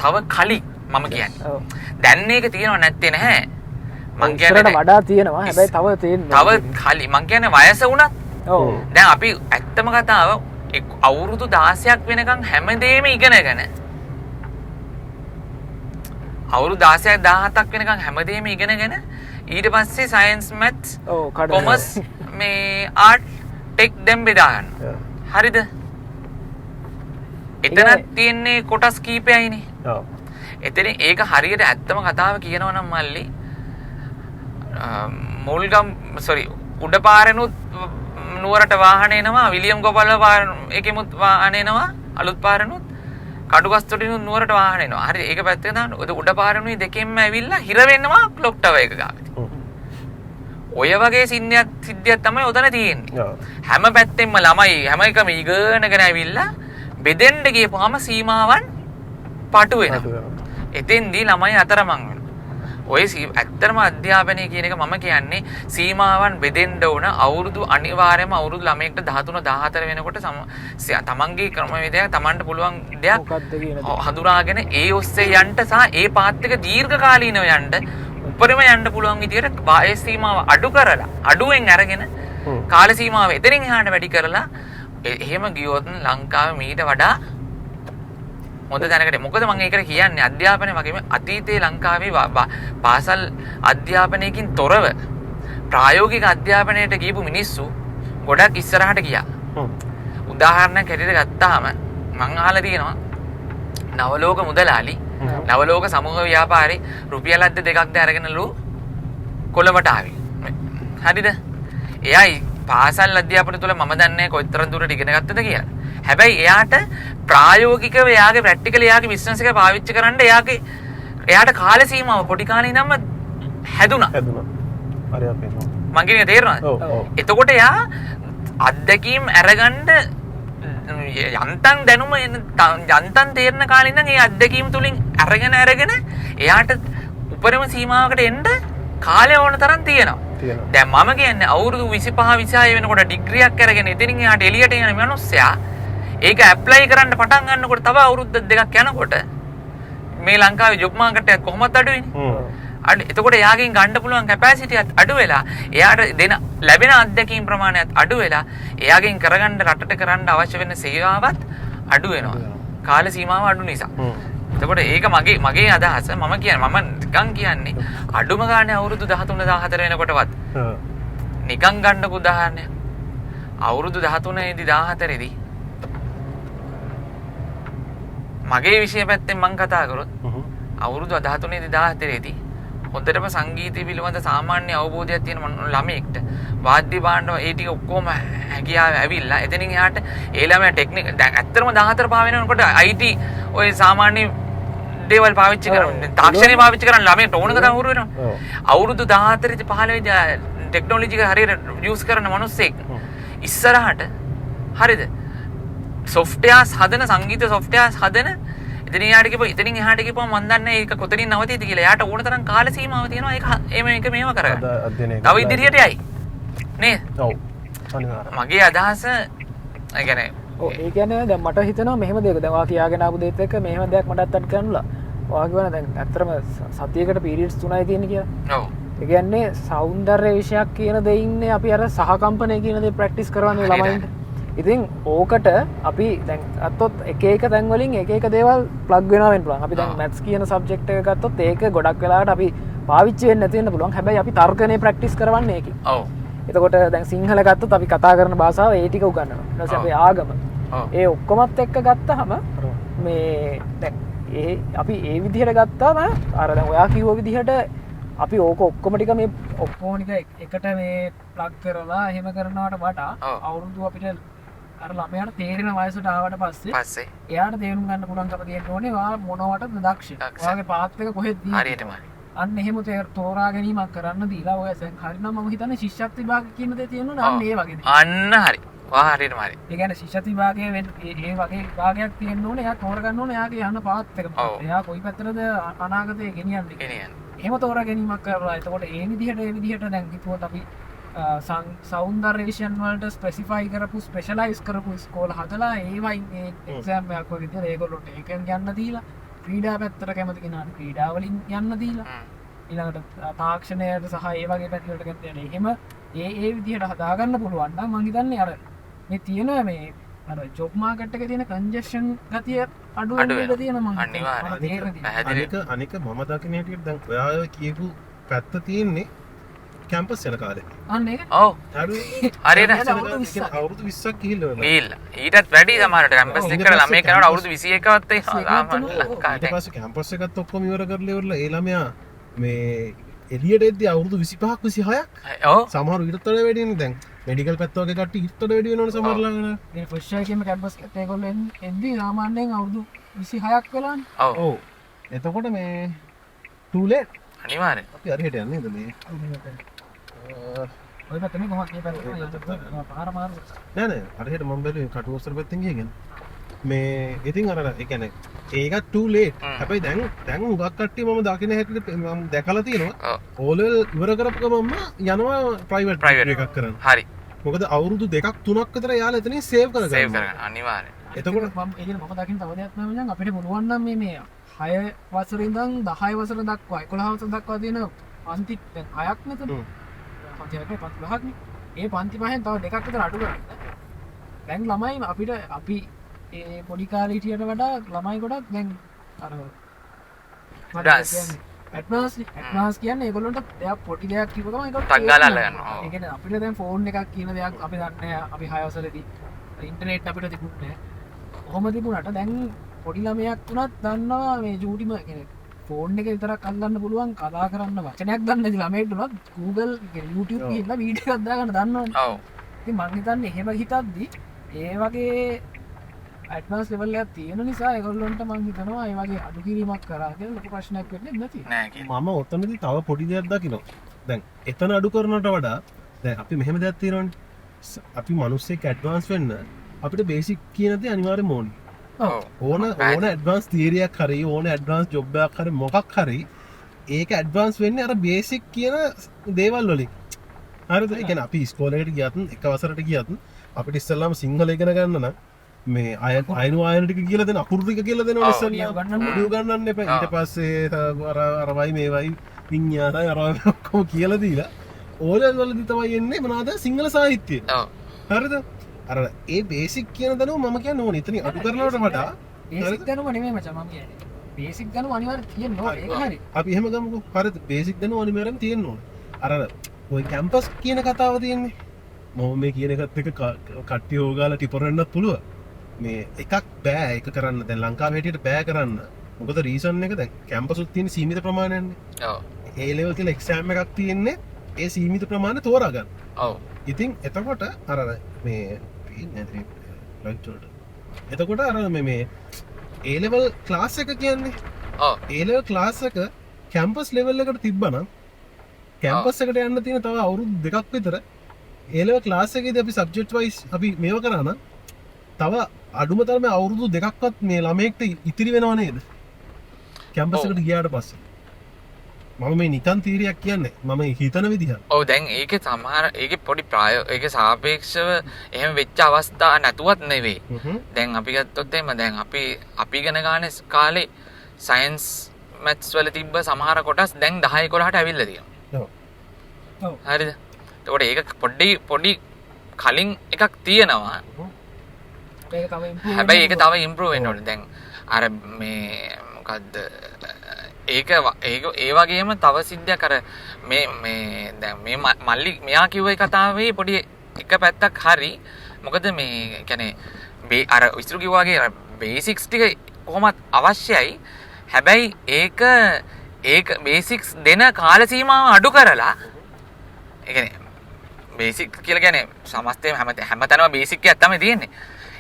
[SPEAKER 3] තව කලින් මම කියන්නේ. දැන් මේක තියෙනව නැත්තේ නැහැ. මං කියන්නේ
[SPEAKER 1] වඩා තියෙනවා. හැබැයි තව තියෙනවා.
[SPEAKER 3] තව කලින් මං කියන්නේ වයස වුණත්.
[SPEAKER 1] ඔව්.
[SPEAKER 3] දැන් අපි ඇත්තම කතාව අවුරුදු 16ක් වෙනකන් හැමදේම ඉගෙනගෙන අවුරුදු 16ක් 17ක් වෙනකන් හැමදේම ඉගෙනගෙන ඊට පස්සේ සයන්ස් මැත්ස් කොමර්ස් මේ ආර්ට් ටෙක් දැන් බෙදා ගන්නවා. හරිද? එතන තියෙන්නේ කොටස් කීපයයිනේ.
[SPEAKER 2] ඔව්.
[SPEAKER 3] එතන ඒක හරියට ඇත්තම කතාව කියනවා නම් මල්ලි මුල්ගම් උඩ පාරෙනුත් නුවරට වාහන එනවා විලියම් ගෝපල්ල එකෙමුත් වාහන එනවා අලුත් පාරෙනුත් කඩුගස්තොටිනුත් නුවරට වාහන එනවා. හරි ඒක පැත්තේ දාන්න. උඩ පාරෙනුයි දෙකෙන්ම ඇවිල්ලා හිර වෙනවා ක්ලොක් ටවර් එක ගාවේ. ඔය වගේ සිද්ධියක් තමයි උතන තියෙන්නේ. හැම පැත්තෙම ළමයි හැම එකම ඉගෙනගෙන ඇවිල්ලා බෙදෙන්න ගියපුවාම සීමාවන් පටු වෙනවා. එතෙන්දී ළමයි අතරමං වෙනවා. ඔය ඇත්තටම අධ්‍යාපනය කියන එක මම කියන්නේ සීමාවන් බෙදෙන්න ඕන අවුරුදු අනිවාර්යයෙන්ම අවුරුදු ළමයෙක්ට 13 14 වෙනකොට තමන්ගේ ක්‍රමවේදයක් තමන්ට පුළුවන් දෙයක් හඳුනාගෙන ඒ ඔස්සේ යන්න සහ ඒ පාත් එක දීර්ඝකාලීනව යන්න උඩරම යන්න පුළුවන් විදියට වයස් සීමාව අඩු කරලා අඩුවෙන් අරගෙන කාල සීමාව එතනින් එහාට වැඩි කරලා එහෙම ගියොත් ලංකාවේ මීට වඩා හොඳ දැනකට මොකද මම ඒකට කියන්නේ අධ්‍යාපනය වගේම අතීතයේ ලංකාවේ පාසල් අධ්‍යාපනයකින් තොරව ප්‍රායෝගික අධ්‍යාපනයට ගියපු මිනිස්සු ගොඩක් ඉස්සරහට ගියා. උදාහරණයක් හැටියට ගත්තාම මං අහලා තියෙනවා නවලෝක මුදලාලි නවලෝක සමූහ ව්‍යාපාරේ රුපියල් අද්ද දෙකක්ද අරගෙනලු කොළඹට ආවේ. හරිද? එයායි පාසල් අධ්‍යාපනය තුළ මම දන්නේ කොයිතරම් දුරට ඉගෙන ගත්තද කියලා. හැබැයි එයාට ප්‍රායෝගිකව එයාගේ ප්‍රැක්ටිකල් එයාගේ බිස්නස් එක පාවිච්චි කරන්න එයාට කාල සීමාව පොඩි කාලේ ඉඳන්ම හැදුනා.
[SPEAKER 2] හරි අපේ.
[SPEAKER 3] මං කියන්නේ තේරෙනවද? එතකොට එයා අත්දැකීම් අරගන්න යන්තම් දැනුම යන්තම් තේරෙන කාලේ ඉඳන් ඒ අත්දැකීම් තුලින් අරගෙන එයාට උපරිම සීමාවකට එන්න කාලය ඕන තරම් තියෙනවා. දැන් මම කියන්නේ අවුරුදු 25 26 වෙනකොට ඩිග්‍රියක් අරගෙන ඉතින් එයාට එළියට යන මිනිස්සයා ඒක ඇප්ලයි කරන්න පටන් ගන්නකොට තව අවුරුද්ද දෙකක් යනකොට මේ ලංකාවේ ජොබ් මාකට් එක කොහොමද අඩු වෙන්නේ? එතකොට එයාගෙන් ගන්න පුළුවන් කැපැසිටි එකත් අඩු වෙලා එයාට ලැබෙන අත්දැකීම් ප්‍රමාණයත් අඩු වෙලා එයාගෙන් කරගන්න රටට කරන්න අවශ්‍ය වෙන සේවාවත් අඩු වෙනවා. කාල සීමාව අඩු නිසා. එතකොට ඒක මගේ අදහස. මම නිකන් කියන්නේ අඩුම ගානේ අවුරුදු 13 14 වෙනකොටවත් නිකන් ගන්නකො උදාහරණයක්. අවුරුදු 13 දී 14 දී මගේ විෂය පැත්තෙන් මම කතා කරොත් අවුරුදු 13 දී 14 දී හොඳටම සංගීතය පිළිබඳ සාමාන්‍ය අවබෝධයක් තියෙන ළමයෙක්ට වාද්‍ය භාණ්ඩ ඒ ටික ඔක්කොම හැකියාව ඇවිල්ලා එතනින් එහාට ඒ ළමයා ටෙක්නික් දැන් ඇත්තටම 14 පහ වෙනකොට IT ඔය සාමාන්‍ය දේවල් පාවිච්චි කරන තාක්ෂණය පාවිච්චි කරන ළමයට ඕනක තමයි උරු වෙනවා. අවුරුදු 14 දී 15 දී ටෙක්නොලොජි එක හරියට යූස් කරන මිනිස්සෙක් ඉස්සරහට හරිද සොෆ්ට්වෙයාර්ස් හදන සංගීත සොෆ්ට්වෙයාර්ස් හදන එතනින් එහාට ගිහපුවම මන් දන්නේ ඒක කොතනින් නවතීද කියලා. එයාට ඕන තරම් කාල සීමාව තියෙනවා ඒක මේව කරගන්න. තව ඉදිරියට යයි. නේද?
[SPEAKER 2] ඔව්. අනිවාර්යයෙන්.
[SPEAKER 3] මගේ අදහස ඒ කියන්නේ
[SPEAKER 1] ඒ කියන්නේ දැන් මට හිතෙනවා මෙහෙම දෙයක්. දැන් ඔයා කියාගෙන ආපු දේත් එක්ක මෙහෙම දෙයක් මටත් අත් කරන්නලා. ඔයා කියවන දැන් ඇත්තටම සතියකට පීරියඩ්ස් 3යි තියෙන්නේ කියලා.
[SPEAKER 3] ඔව්.
[SPEAKER 1] ඒ කියන්නේ සෞන්දර්ය විෂයක් කියන දෙයින්නේ අපි අර සහකම්පනය කියන දේ ප්‍රැක්ටිස් කරවන්නේ ළමයින්ට. ඉතින් ඕකට අපි දැන් අත්තොත් එක තැන් වලින් එක දේවල් ප්ලග් වෙනවා වෙන්න පුළුවන්. අපි දැන් මැත්ස් කියන සබ්ජෙක්ට් එක ගත්තොත් ඒක ගොඩක් වෙලාවට අපි පාවිච්චි වෙන්නේ නැති වෙන්න පුළුවන්. හැබැයි අපි තර්කනේ ප්‍රැක්ටිස් කරවන්නේ ඒකේ.
[SPEAKER 3] ඔව්.
[SPEAKER 1] එතකොට දැන් සිංහල ගත්තොත් අපි කතා කරන භාෂාව ඒ ටික උගන්වනවා. ඊට පස්සේ අපේ ආගම. ඒ ඔක්කොමත් එක්ක ගත්තාම මේ දැන් අපි ඒ විදිහට ගත්තාම අර දැන් ඔයා කිව්ව විදිහට අපි ඕක ඔක්කොම ටික මේ ඔක්කොම ටික එකට මේ ප්ලග් කරලා එහෙම කරනවට වඩා අවුරුදු අපිට අර ළමයාට තේරෙන වයසට ආවට පස්සේ එයාට තේරුම් ගන්න පුළුවන්කම තියෙන්න ඕනේ වා මොනවටද දක්ෂ. ඔයාගේ පාත් එක කොහෙද තියෙන්නේ?
[SPEAKER 3] හරියටම හරි.
[SPEAKER 1] අන්න එහෙම තෝරා ගැනීමක් කරන්න දීලා ඔය හරිනම් මම හිතන්නේ ශිෂ්‍යත්ව විභාග කියන දේ තියෙනවා අන්න ඒ වගේ.
[SPEAKER 3] අන්න හරි. වා හරියටම හරි.
[SPEAKER 1] ඒ කියන්නේ ශිෂ්‍යත්ව විභාගයේ ඒ වගේ විභාගයක් තියෙන්න ඕනේ. එයා තෝරගන්න ඕනේ එයාගේ යන පාත් එක. එයා කොයි පැත්තටද අනාගතේ ගෙනියන්නේ. එහෙම තෝරා ගැනීමක් කරලා එතකොට ඒ විදිහට දැන් හිතුවොත් අපි සෞන්දර්ය විෂයන් වලට ස්පෙසිෆයි කරපු ස්පෙෂලයිස් කරපු ස්කෝල හදලා ඒවයි එක්සෑම් එකක් වගේ විදිහට ඒගොල්ලොන්ට ඒකෙන් යන්න දීලා ක්‍රීඩා පැත්තට කැමති කෙනාට ක්‍රීඩා වලින් යන්න දීලා ඊළඟට තාක්ෂණයට සහ ඒ වගේ පැතිවලට කැමති එහෙම ඒ විදිහට හදාගන්න පුළුවන් නම් මං හිතන්නේ අර මේ තියෙන මේ අර ජොබ් මාකට් එකේ තියෙන කන්ජෙෂන් ගතිය අඩු වෙන්න තියෙන මං
[SPEAKER 2] අනික මම දකින්න හැටියට දැන් ඔයා කියපු පැත්ත තියෙන්නේ කැම්පස් යන කාලේ. අන්න ඒක. ඔව්.
[SPEAKER 3] හරියට
[SPEAKER 2] අවුරුදු 20ක් ගිහිල්ලා.
[SPEAKER 3] ඊටත් වැඩි සමහරට කැම්පස් එකකට ළමයි කරනකොට අවුරුදු 21වත් තියෙනවා.
[SPEAKER 2] ඊට පස්සේ කැම්පස් එකත් ඔක්කොම ඉවර කරලා ඉවරලා ඒ ළමයා මේ එළියට එද්දී අවුරුදු 25ක් 26ක්.
[SPEAKER 3] ඔව්.
[SPEAKER 2] සමහර ඊටත් වඩා වැඩිනේ දැන්. මෙඩිකල් පැත්ත වගේ කට්ටිය ඊටත් වඩා වැඩි වෙනවනේ සමහර ළඟන.
[SPEAKER 1] මේ ෆ්‍රෙෂ් එකේම කැම්පස් එකට ඒගොල්ලෝ එද්දී සාමාන්‍යයෙන් අවුරුදු 26ක් වෙලානේ.
[SPEAKER 3] ඔව්.
[SPEAKER 2] එතකොට මේ too late.
[SPEAKER 3] අනිවාර්යෙන්.
[SPEAKER 2] අපි හරියට යන්නේ නේද මේ?
[SPEAKER 1] ඔය පැත්තේ කොහොමද මේ පැත්තේ පාර මාරු
[SPEAKER 2] නෑ හරියට මම බැලුවේ කටුවස්තර පැත්තෙන් ගියගෙන මේ ඉතින් අර ඒ කියන්නේ ඒකත් too late. හැබැයි දැන් උගක් කට්ටිය මම දකින්න හැටියට මම දැකලා තියෙනවා O level ඉවර කරපු ගමන්ම යනවා ප්‍රයිවට් එකක් කරන්න.
[SPEAKER 3] හරි.
[SPEAKER 2] මොකද අවුරුදු 2ක් 3ක් විතර යාලා එතනින් සේව් කරගන්නවා.
[SPEAKER 3] සේව් කරගන්න අනිවාර්යෙන්.
[SPEAKER 1] එතකොට මම දකින්න තව දෙයක් තමයි මචං අපිට පුළුවන් නම් මේ 6 වසරේ ඉඳන් 10 වසර දක්වා 11 වසර දක්වා තියෙන පන්ති දැන් 6ක් නේද? පන්ති 6ක් පන්ති 5ක් නේ. ඒ පන්ති පහෙන් තව දෙකක් විතර අඩු කරන්න. දැන් ළමයි අපිට අපි ඒ පොඩි කාලේ හිටියට වඩා ළමයි ගොඩක් දැන් අර ඇඩ්වාන්ස් කියන්නේ ඒගොල්ලන්ට දෙයක් පොඩි දෙයක් කිව්ව ගමන් ඒක
[SPEAKER 3] ටක් ගාලා අල්ලගන්නවා.
[SPEAKER 1] ඒ කියන්නේ අපිට දැන් ෆෝන් එකක් කියන දෙයක් අපි දන්නේ අපි 6 වසරේදී ඉන්ටර්නෙට් අපිට තිබුණේ නැහැ. කොහොම තිබුණාට දැන් පොඩි ළමයක් වුණත් දන්නවා මේ ජූටිම කියන්නේ ෆෝන් එක විතරක් අල්ලන්න පුළුවන් කතා කරන්න වචනයක් දන්නේ නැති ළමයෙක්ට උනත් Google YouTube ගිහිල්ලා වීඩියෝ එකක් දාගන්න දන්නවනේ.
[SPEAKER 3] ඔව්.
[SPEAKER 1] ඉතින් මං හිතන්නේ එහෙම හිතද්දි ඒ වගේ ඇඩ්වාන්ස් ලෙවල් එකක් තියෙන නිසා ඒගොල්ලන්ට මං හිතනවා ඒ වගේ අඩු කිරීමක් කරා කියලා ලොකු ප්‍රශ්නයක් වෙන්නේ නැති.
[SPEAKER 3] නෑ කියලා.
[SPEAKER 2] මම ඔතනදී තව පොඩි දෙයක් දකිනවා. දැන් එතන අඩු කරනට වඩා දැන් අපි මෙහෙම දෙයක් තියෙනවනේ. අපි මිනිස්සෙක් ඇඩ්වාන්ස් වෙන්න අපිට බේසික් කියන දේ අනිවාර්යයෙන්ම ඕනේ. ඕන ඇඩ්වාන්ස් තීරියක් හරි ඕන ඇඩ්වාන්ස් ජොබ් එකක් හරි මොකක් හරි ඒක ඇඩ්වාන්ස් වෙන්නේ අර බේසික් කියන දේවල් වලින්. හරිද? ඒ කියන්නේ අපි ඉස්කෝලේට ගියත් එක වසරට ගියත් අපිට ඉස්සෙල්ලාම සිංහල ඉගෙන ගන්න නම් මේ අයනු ආයන ටික කියලා දෙන අකුරු ටික කියලා දෙනවා ඉස්සෙල්ලා. උඩු ගන්නන්න එපා. ඊට පස්සේ අරවයි මේවයි විඤ්ඤාණය අරවයි ඔක්කොම කියලා දීලා ඕලෙවල් වලදී තමයි එන්නේ මොනවාද සිංහල සාහිත්‍යය.
[SPEAKER 3] ඔව්.
[SPEAKER 2] හරිද? අර ඒ බේසික් කියන දැනුම මම කියන්නේ ඕනේ. එතනින් අඩු කරනවට වඩා
[SPEAKER 1] බේසික් දැනුම නෙමෙයි මචං මම කියන්නේ. බේසික් දැනුම අනිවාර්යයෙන් තියෙන්න ඕනේ. ඒක හරි.
[SPEAKER 2] අපි එහෙම ගමුකෝ. හරිද? බේසික් දැනුම අනිවාර්යයෙන් තියෙන්න ඕනේ. අර ඔය කැම්පස් කියන කතාව තියෙන්නේ. මම මේ කියන එකත් එක කට්ටිය හොගාලා ටිපරන්නත් පුළුවන්. මේ එකක් බෑ ඒක කරන්න. දැන් ලංකාවේ හැටියට බෑ කරන්න. මොකද රීසන් එක දැන් කැම්පස් උත් තියෙන සීමිත ප්‍රමාණයක්නේ.
[SPEAKER 3] ඔව්.
[SPEAKER 2] A level කියලා එක්සෑම් එකක් තියෙන්නේ ඒ සීමිත ප්‍රමාණය තෝරා ගන්න.
[SPEAKER 3] ඔව්.
[SPEAKER 2] ඉතින් එතකොට අර මේ එතකොට අර මේ ඒලෙවල් ක්ලාස් එක කියන්නේ ඒලෙවල් ක්ලාස් එක කැම්පස් ලෙවල් එකට තිබ්බනම් කැම්පස් එකට යන්න තියෙන තව අවුරුදු දෙකක් විතර ඒලෙවල් ක්ලාස් එකේදී අපි සබ්ජෙක්ට් වයිස් අපි මේව කරා නම් තව අඩුම තරමේ අවුරුදු දෙකක්වත් මේ ළමයෙක්ට ඉතිරි වෙනව නේද කැම්පස් එකට ගියාට පස්සේ මම මේ නිකන් තීරයක් කියන්නේ මම හිතන විදිහ.
[SPEAKER 3] ඔව් දැන් ඒකේ සමහර ඒකේ පොඩි ඒකේ සාපේක්ෂව එහෙම වෙච්ච අවස්ථා නැතුවත් නෙවෙයි. දැන් අපි ගත්තොත් එහෙම දැන් අපි ඉගෙන ගන්න කාලේ සයන්ස් මැත්ස් වල තිබ්බ සමහර කොටස් දැන් 10 11ට ඇවිල්ලා තියෙනවා.
[SPEAKER 1] ඔව්.
[SPEAKER 3] හරිද? එතකොට ඒක පොඩි කලින් එකක් තියෙනවා. හැබැයි ඒක තව ඉම්ප්‍රූව් වෙන්න ඕනේ. දැන් අර මේ මොකද්ද ඒක ඒ වගේම තව සිද්ධියක් අර මේ දැන් මේ මල්ලි මෙයා කිව්ව කතාවේ පොඩි එක පැත්තක් හරි. මොකද මේ කියන්නේ අර විස්තර කිව්වා වගේ බේසික්ස් ටික කොහොමත් අවශ්‍යයි. හැබැයි ඒක බේසික්ස් දෙන කාල සීමාව අඩු කරලා ඒ කියන්නේ බේසික් කියලා කියන්නේ සමස්තයෙන් හැමතැනම බේසික් එකක් තමයි තියෙන්නේ.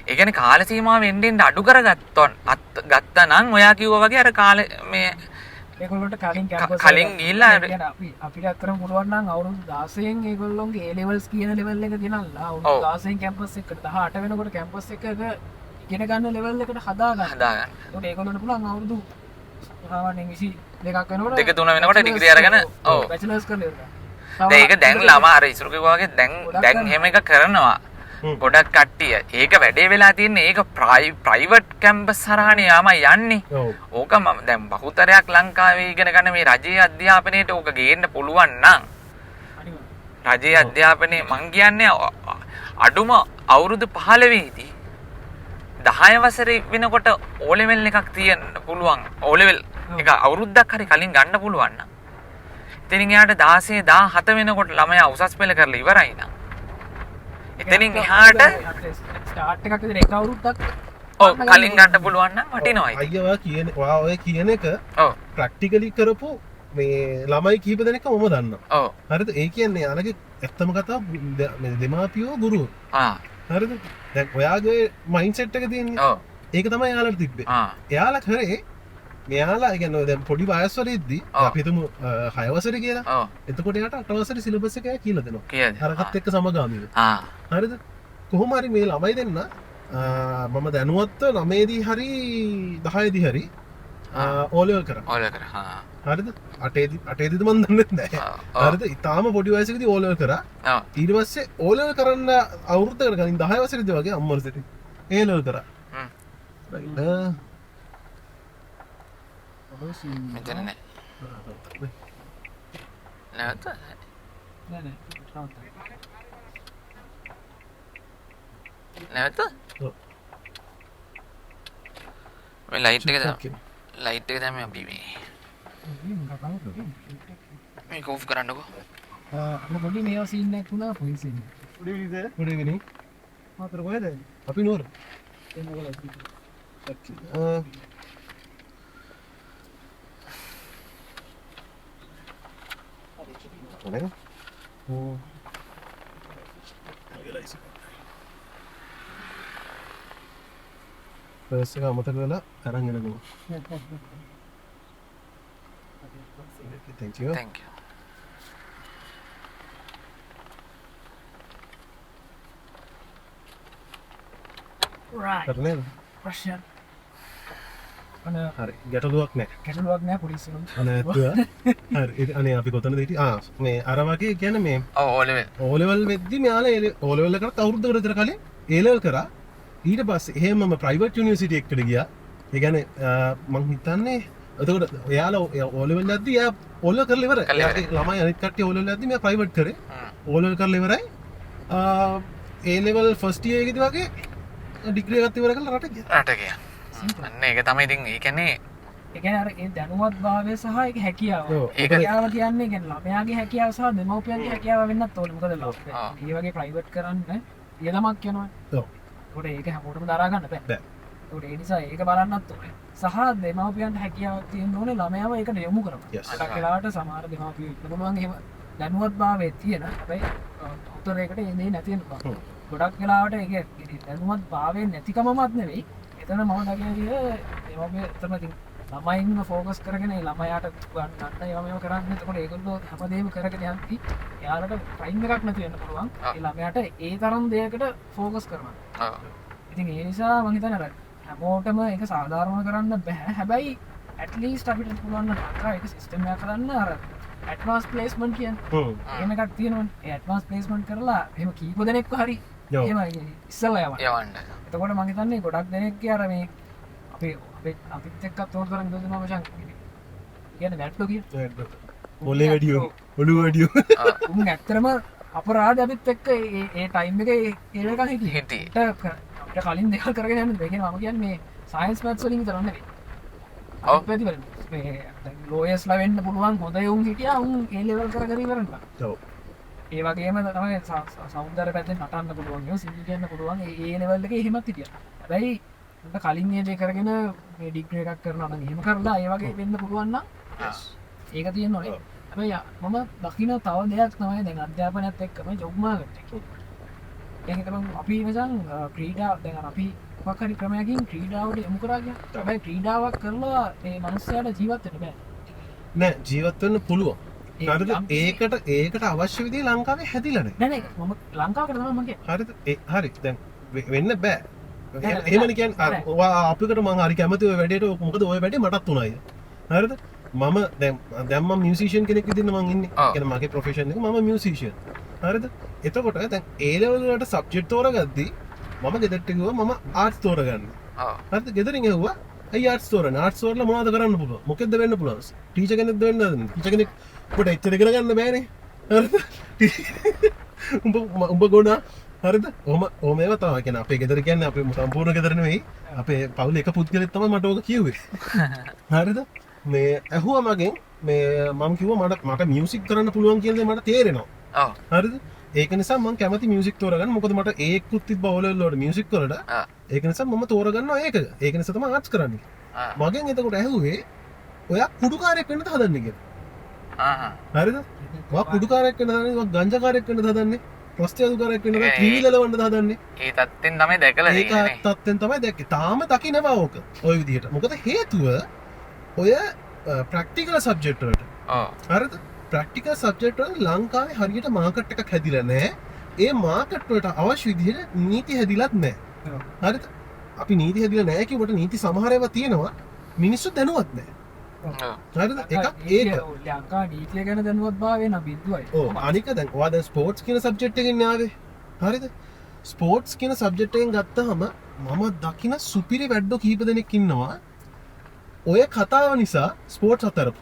[SPEAKER 3] ඒ කියන්නේ කාල සීමාව වෙන්න අඩු ගත්තා නම් ඔයා කිව්වා වගේ අර කාලේ මේ
[SPEAKER 1] ඒගොල්ලන්ට කලින් කැම්පස්
[SPEAKER 3] කලින් ගිහිල්ලා
[SPEAKER 1] අපිට අතරම පුළුවන් නම් අවුරුදු 16න් ඒගොල්ලොන්ගේ A levels කියන ලෙවල් එක ගෙනල්ලා අවුරුදු 16න් කැම්පස් එකට 18 වෙනකොට කැම්පස් එකක ඉගෙන ගන්න ලෙවල් එකට හදාගන්න. ඒකට ඒගොල්ලන්ට පුළුවන් අවුරුදු සාමාන්‍යයෙන් 22ක් වෙනකොට
[SPEAKER 3] දෙක තුන වෙනකොට ඩිග්‍රී අරගෙන ඔව්
[SPEAKER 1] බැචලර්ස් කරලා ඉවරයි.
[SPEAKER 3] ඒක දැන් ළමා අර ඉස්සර කිව්වා වගේ දැන් එහෙම එක කරනවා. ගොඩක් කට්ටිය ඒක වැඩේ වෙලා තියන්නේ ඒක ප්‍රයිවට් කැම්පස් හරහානේ යාමයි යන්නේ. ඕක මම දැන් බහුතරයක් ලංකාවේ ඉගෙන ගන්න මේ රජයේ අධ්‍යාපනයේට ඕක ගේන්න පුළුවන් නම් රජයේ අධ්‍යාපනයේ මං කියන්නේ අඩුම අවුරුදු 15 දී 10 වසරේ වෙනකොට O level එකක් තියන්න පුළුවන්. O level එක අවුරුද්දක් හරි කලින් ගන්න පුළුවන් නම් එතනින් එහාට 16 17 වෙනකොට ළමයා උසස් පෙළ කරලා ඉවරයි නම් එතනින් එහාට
[SPEAKER 1] ස්ටාර්ට් එකක් විතර එක අවුරුද්දක්
[SPEAKER 3] ඔව් කලින් ගන්න පුළුවන් නම් වටිනවයි.
[SPEAKER 2] අයියා ඔය කියන එක
[SPEAKER 3] ඔව්
[SPEAKER 2] ප්‍රැක්ටිකලි කරපු මේ ළමයි කීප දෙනෙක් මම දන්නවා.
[SPEAKER 3] ඔව්
[SPEAKER 2] හරිද? ඒ කියන්නේ අනගේ ඇත්තම කතාව දෙමාපියෝ ගුරු. හරිද? දැන් ඔයාගේ මයින්ඩ්සෙට් එක තියෙන්නේ.
[SPEAKER 3] ඔව්
[SPEAKER 2] ඒක තමයි එයාලට තිබ්බේ. එයාලා කරේ මෙයාලා කියන්නේ දැන් පොඩි වයස් වල ඉද්දි අපි හිතමු 6 වසරේ කියලා.
[SPEAKER 3] ඔව්
[SPEAKER 2] එතකොට එයාට 8 වසරේ සිලබස් එක කියලා දෙනවා.
[SPEAKER 3] කියද?
[SPEAKER 2] අරකට එක්ක සමගාමීව. හරිද? කොහොම හරි මේ ළමයි දෙන්න මම දැනුවත්ව 9 දී හරි 10 දී හරි O level කරා.
[SPEAKER 3] O level කරා.
[SPEAKER 2] හරිද? 8 දී මම දන්නේ නැහැ. හරිද? ඊටාම පොඩි වයසකදී O level කරා. ඊට පස්සේ O level කරන්න අවුරුද්දකට කලින් 10 වසරේදී වගේ අම්මලසෙට A level කරා.
[SPEAKER 3] මෙතන නෑ. නැවත
[SPEAKER 1] නෑ
[SPEAKER 3] නැවත මේ ලයිට් එක දැම්ම අපි මේ මේක ඕෆ් කරන්නකෝ.
[SPEAKER 1] පොඩි මේ සීන් එකක් වුණා police scene.
[SPEAKER 2] Good evening.
[SPEAKER 1] Matara කොහෙද?
[SPEAKER 2] අපි නුවර. පර්ස් එක අමතක වෙලා අරන් එනකෝ. Thank you.
[SPEAKER 3] Thank you.
[SPEAKER 1] right
[SPEAKER 2] කරනේද?
[SPEAKER 1] Russian අනේ
[SPEAKER 2] හරි. ගැටලුවක් නැහැ.
[SPEAKER 1] කැටලුවක් නෑ පොලිස් වලින්.
[SPEAKER 2] අනතුව හරි. අනේ අපි කොතනද හිටියේ? මේ අර වගේ කියන්නේ මේ
[SPEAKER 3] ඔව් O level.
[SPEAKER 2] O level වෙද්දි මෙයාලා O level එකට අවුරුද්දකට විතර කලින් A level කරා. ඊට පස්සේ එහෙම මම ප්‍රයිවට් යුනිවර්සිටි එකකට ගියා. ඒ කියන්නේ මං හිතන්නේ එතකොට එයාලා O level යද්දි එයා O level කරලා ඉවරයි. එයාගේ ළමයි අනිත් කට්ටිය O level යද්දි මෙයා ප්‍රයිවට් කරේ. O level කරලා ඉවරයි. A level first year එකේදී වගේ ඩිග්‍රී එකත් ඉවර කරලා රට ගියා.
[SPEAKER 3] රට ගියා. අන්න ඒක තමයි ඉතින් ඒ කියන්නේ
[SPEAKER 1] ඒ කියන්නේ අර ඒ දැනුවත් භාවය සහ ඒක හැකියාව.
[SPEAKER 2] ඔව්.
[SPEAKER 3] ඒක
[SPEAKER 1] හැකියාව කියන්නේ කියන්නේ ළමයාගේ හැකියාව සහ දෙමව්පියන්ගේ හැකියාව වෙන්නත් ඕනේ. මොකද මේ වගේ ප්‍රයිවට් කරන්න ඊළමක් යනවා.
[SPEAKER 2] ඔව්.
[SPEAKER 1] ඒකට ඒක හැමෝටම දරා ගන්න බෑ.
[SPEAKER 2] බෑ.
[SPEAKER 1] ඒකට ඒ නිසා ඒක බලන්නත් ඕනේ. සහ දෙමව්පියන්ට හැකියාවක් තියෙන්න ඕනේ ළමයාව ඒකට යොමු කරන්න.
[SPEAKER 2] Yes.
[SPEAKER 1] අර කාලට සමහර දෙමව්පියෝ ඉන්න පුළුවන් එහෙම දැනුවත් භාවයේ තියෙන හැබැයි උත්තරයකට එන්නේ නැති වෙනවා. ගොඩක් වෙලාවට ඒක දැනුවත් භාවයේ නැතිකමවත් නෙවෙයි. එතන මම දකින්නේ ඒවගේ එතන ඉතින් ළමයින්ව ફોකස් කරගෙන ඒ ළමයාට ගන්න ඒවා මේව කරන්නේ. එතකොට ඒගොල්ලෝ හැමදේම කරගෙන යන්ති එයාලට ටයිම් එකක් නැති වෙන්න පුළුවන්. ඒ ළමයාට ඒ තරම් දෙයකට ફોකස් කරනවා.
[SPEAKER 3] ඔව්.
[SPEAKER 1] ඉතින් ඒ නිසා මම හිතන්නේ අර හැමෝටම ඒක සාධාරණ කරන්න බෑ. හැබැයි at least අපිට පුළුවන් නම් අර ඒක සිස්ටම් එකක් කරන්න අර ඇඩ්වාන්ස් ප්ලේස්මන්ට් කියන්නේ. එහෙම එකක් තියෙනවනේ. ඒ ඇඩ්වාන්ස් ප්ලේස්මන්ට් කරලා එහෙම කීප දෙනෙක්ව හරි එහෙම ඉස්සෙල්ලා යවන්න.
[SPEAKER 3] යවන්න.
[SPEAKER 1] එතකොට මම හිතන්නේ ගොඩක් දෙනෙක්ගේ අර මේ අපිත් එක්කත් ඕන තරම් ඉඳලා මචං කියන්නේ වැට්ටෝ කියන
[SPEAKER 2] මොලේ වැඩියෝ ඔළුව වැඩියෝ
[SPEAKER 1] උන් ඇත්තටම අපරාධ අපිත් එක්ක ඒ ටයිම් එකේ ඒ වෙලක හිටියේ.
[SPEAKER 3] හිටියේ.
[SPEAKER 1] අපිට කලින් දෙකල් කරගෙන යන්න බෑ. කියන්නේ මම කියන්නේ මේ සයන්ස් මැත්ස් වලින් විතර නෙවෙයි.
[SPEAKER 3] ඔව්.
[SPEAKER 1] අපිට මේ ලෝයර්ස්ලා වෙන්න පුළුවන් හොඳ යුන් හිටියා උන් ඒ ලෙවල් කර ඉවරනවා.
[SPEAKER 2] ඔව්.
[SPEAKER 1] ඒ වගේම තමයි සෞන්දර්ය පැත්තෙන් නටන්න පුළුවන් ඒවා සිංගල් කියන්න පුළුවන් ඒ ලෙවල් එකේ එහෙමත් හිටියා. හැබැයි උන්ට කලින් ඒ දේ කරගෙන මේ ඩිග්‍රී එකක් කරනවා නම් එහෙම කරලා ඒ වගේ වෙන්න පුළුවන් නම් ඒක තියෙනවනේ. හැබැයි මම දකින්න තව දෙයක් තමයි දැන් අධ්‍යාපනයත් එක්කම ජොබ් මාකට් එක. ඒක තමයි අපි මචං ක්‍රීඩා දැන් අපි මොකක් හරි ක්‍රමයකින් ක්‍රීඩාවට යොමු කරා කියන්නේ. හැබැයි ක්‍රීඩාවක් කරලා ඒ මනුස්සයාට ජීවත් වෙන්න බෑ.
[SPEAKER 2] නෑ ජීවත් වෙන්න පුළුවන්. හරිද? ඒකට අවශ්‍ය විදිහේ ලංකාවේ හැදිලා නැහැ.
[SPEAKER 1] නෑ නෑ මම ලංකාවකට තමයි මම කියන්නේ.
[SPEAKER 2] හරිද? හරි. දැන් වෙන්න බෑ. එහෙමනේ කියන්නේ ඔයා අපිකට මම හරි කැමති ඔය වැඩේට මොකද ඔය වැඩේ මටත් උනායි. හරිද? මම දැන් මම මියුසිෂියන් කෙනෙක් විදිහට මම ඉන්නේ. ඒ කියන්නේ මගේ ප්‍රොෆෙෂන් එක මම මියුසිෂියන්. හරිද? එතකොට දැන් A level වලට සබ්ජෙක්ට් තෝරගද්දි මම ගෙදරට ගිහුවා මම ආර්ට්ස් තෝරගන්න.
[SPEAKER 3] ඔව්.
[SPEAKER 2] හරිද? ගෙදරින් ඇහුවා අයි ආර්ට්ස් තෝරන්න. ආර්ට්ස් වල මොනවද කරන්න පුළුවන්? මොකෙද්ද වෙන්න පුළුවන්? ටීචර් කෙනෙක්ද වෙන්න හදන්නේ? ටීචර් කෙනෙක් ඔබට එච්චර ඉගෙන ගන්න බෑනේ. හරිද? උඹ ගොනා හරිද? ඔහම ඒවා තමයි කියන්නේ අපේ ගෙදර කියන්නේ අපේ සම්පූර්ණ ගෙදර නෙවෙයි. අපේ පවුලේ එක පුද්ගලෙක් තමයි මට ඕක කිව්වේ. හරිද? මේ ඇහුවා මගෙන් මේ මම කිව්වා මට මියුසික් කරන්න පුළුවන් කියන දේ මට තේරෙනවා.
[SPEAKER 3] ඔව්.
[SPEAKER 2] හරිද? ඒක නිසා මම කැමති මියුසික් තෝරගන්න. මොකද මට ඒකුත් තිබ්බ ඕලෙවල් වල මියුසික් වලට. ඒක නිසා මම තෝරගන්නවා ඒක. ඒක නිසා තමයි ආර්ට්ස් කරන්නේ. මගෙන් එතකොට ඇහුවේ ඔයා කුඩුකාරයෙක් වෙන්නද හදන්නේ කියලා. හරිද? ඔයා කුඩුකාරයෙක් වෙන්න හදන්නේ, ඔයා ගංජාකාරයෙක් වෙන්න හදන්නේ, ප්‍රස්තියාදුකාරයෙක් වෙන්න හදන්නේ, ත්‍රිවිලලවන්න හදන්නේ.
[SPEAKER 3] ඒ තත්ත්වෙන් තමයි දැකලා තියෙන්නේ.
[SPEAKER 2] ඒක තත්ත්වෙන් තමයි දැක්කේ. තාම දකින්නවා ඕක. ওই විදිහට. මොකද හේතුව ඔය ප්‍රැක්ටිකල් සබ්ජෙක්ට් වලට.
[SPEAKER 3] ඔව්.
[SPEAKER 2] හරිද? ප්‍රැක්ටිකල් සබ්ජෙක්ට් වල ලංකාවේ හරියට මාකට් එකක් හැදිලා නැහැ. ඒ මාකට් වලට අවශ්‍ය විදිහට නීති හැදිලත් නැහැ. හරිද? අපි නීති හැදිලා නැහැ කිව්වට නීති සමහර ඒවා තියෙනවා. මිනිස්සු දැනුවත් නැහැ. හරිද? ඒක
[SPEAKER 1] ලංකා නීතිය ගැන දැනුවත් භාවය නම් බිඳුවයි.
[SPEAKER 2] ඔව් අනික දැන් ඔයා දැන් ස්පෝර්ට්ස් කියන සබ්ජෙක්ට් එකෙන් ආවේ. හරිද? ස්පෝර්ට්ස් කියන සබ්ජෙක්ට් එකෙන් ගත්තාම මම දකින සුපිරි වැඩෝ කීප දෙනෙක් ඉන්නවා. ඔය කතාව නිසා ස්පෝර්ට්ස් අතරපු.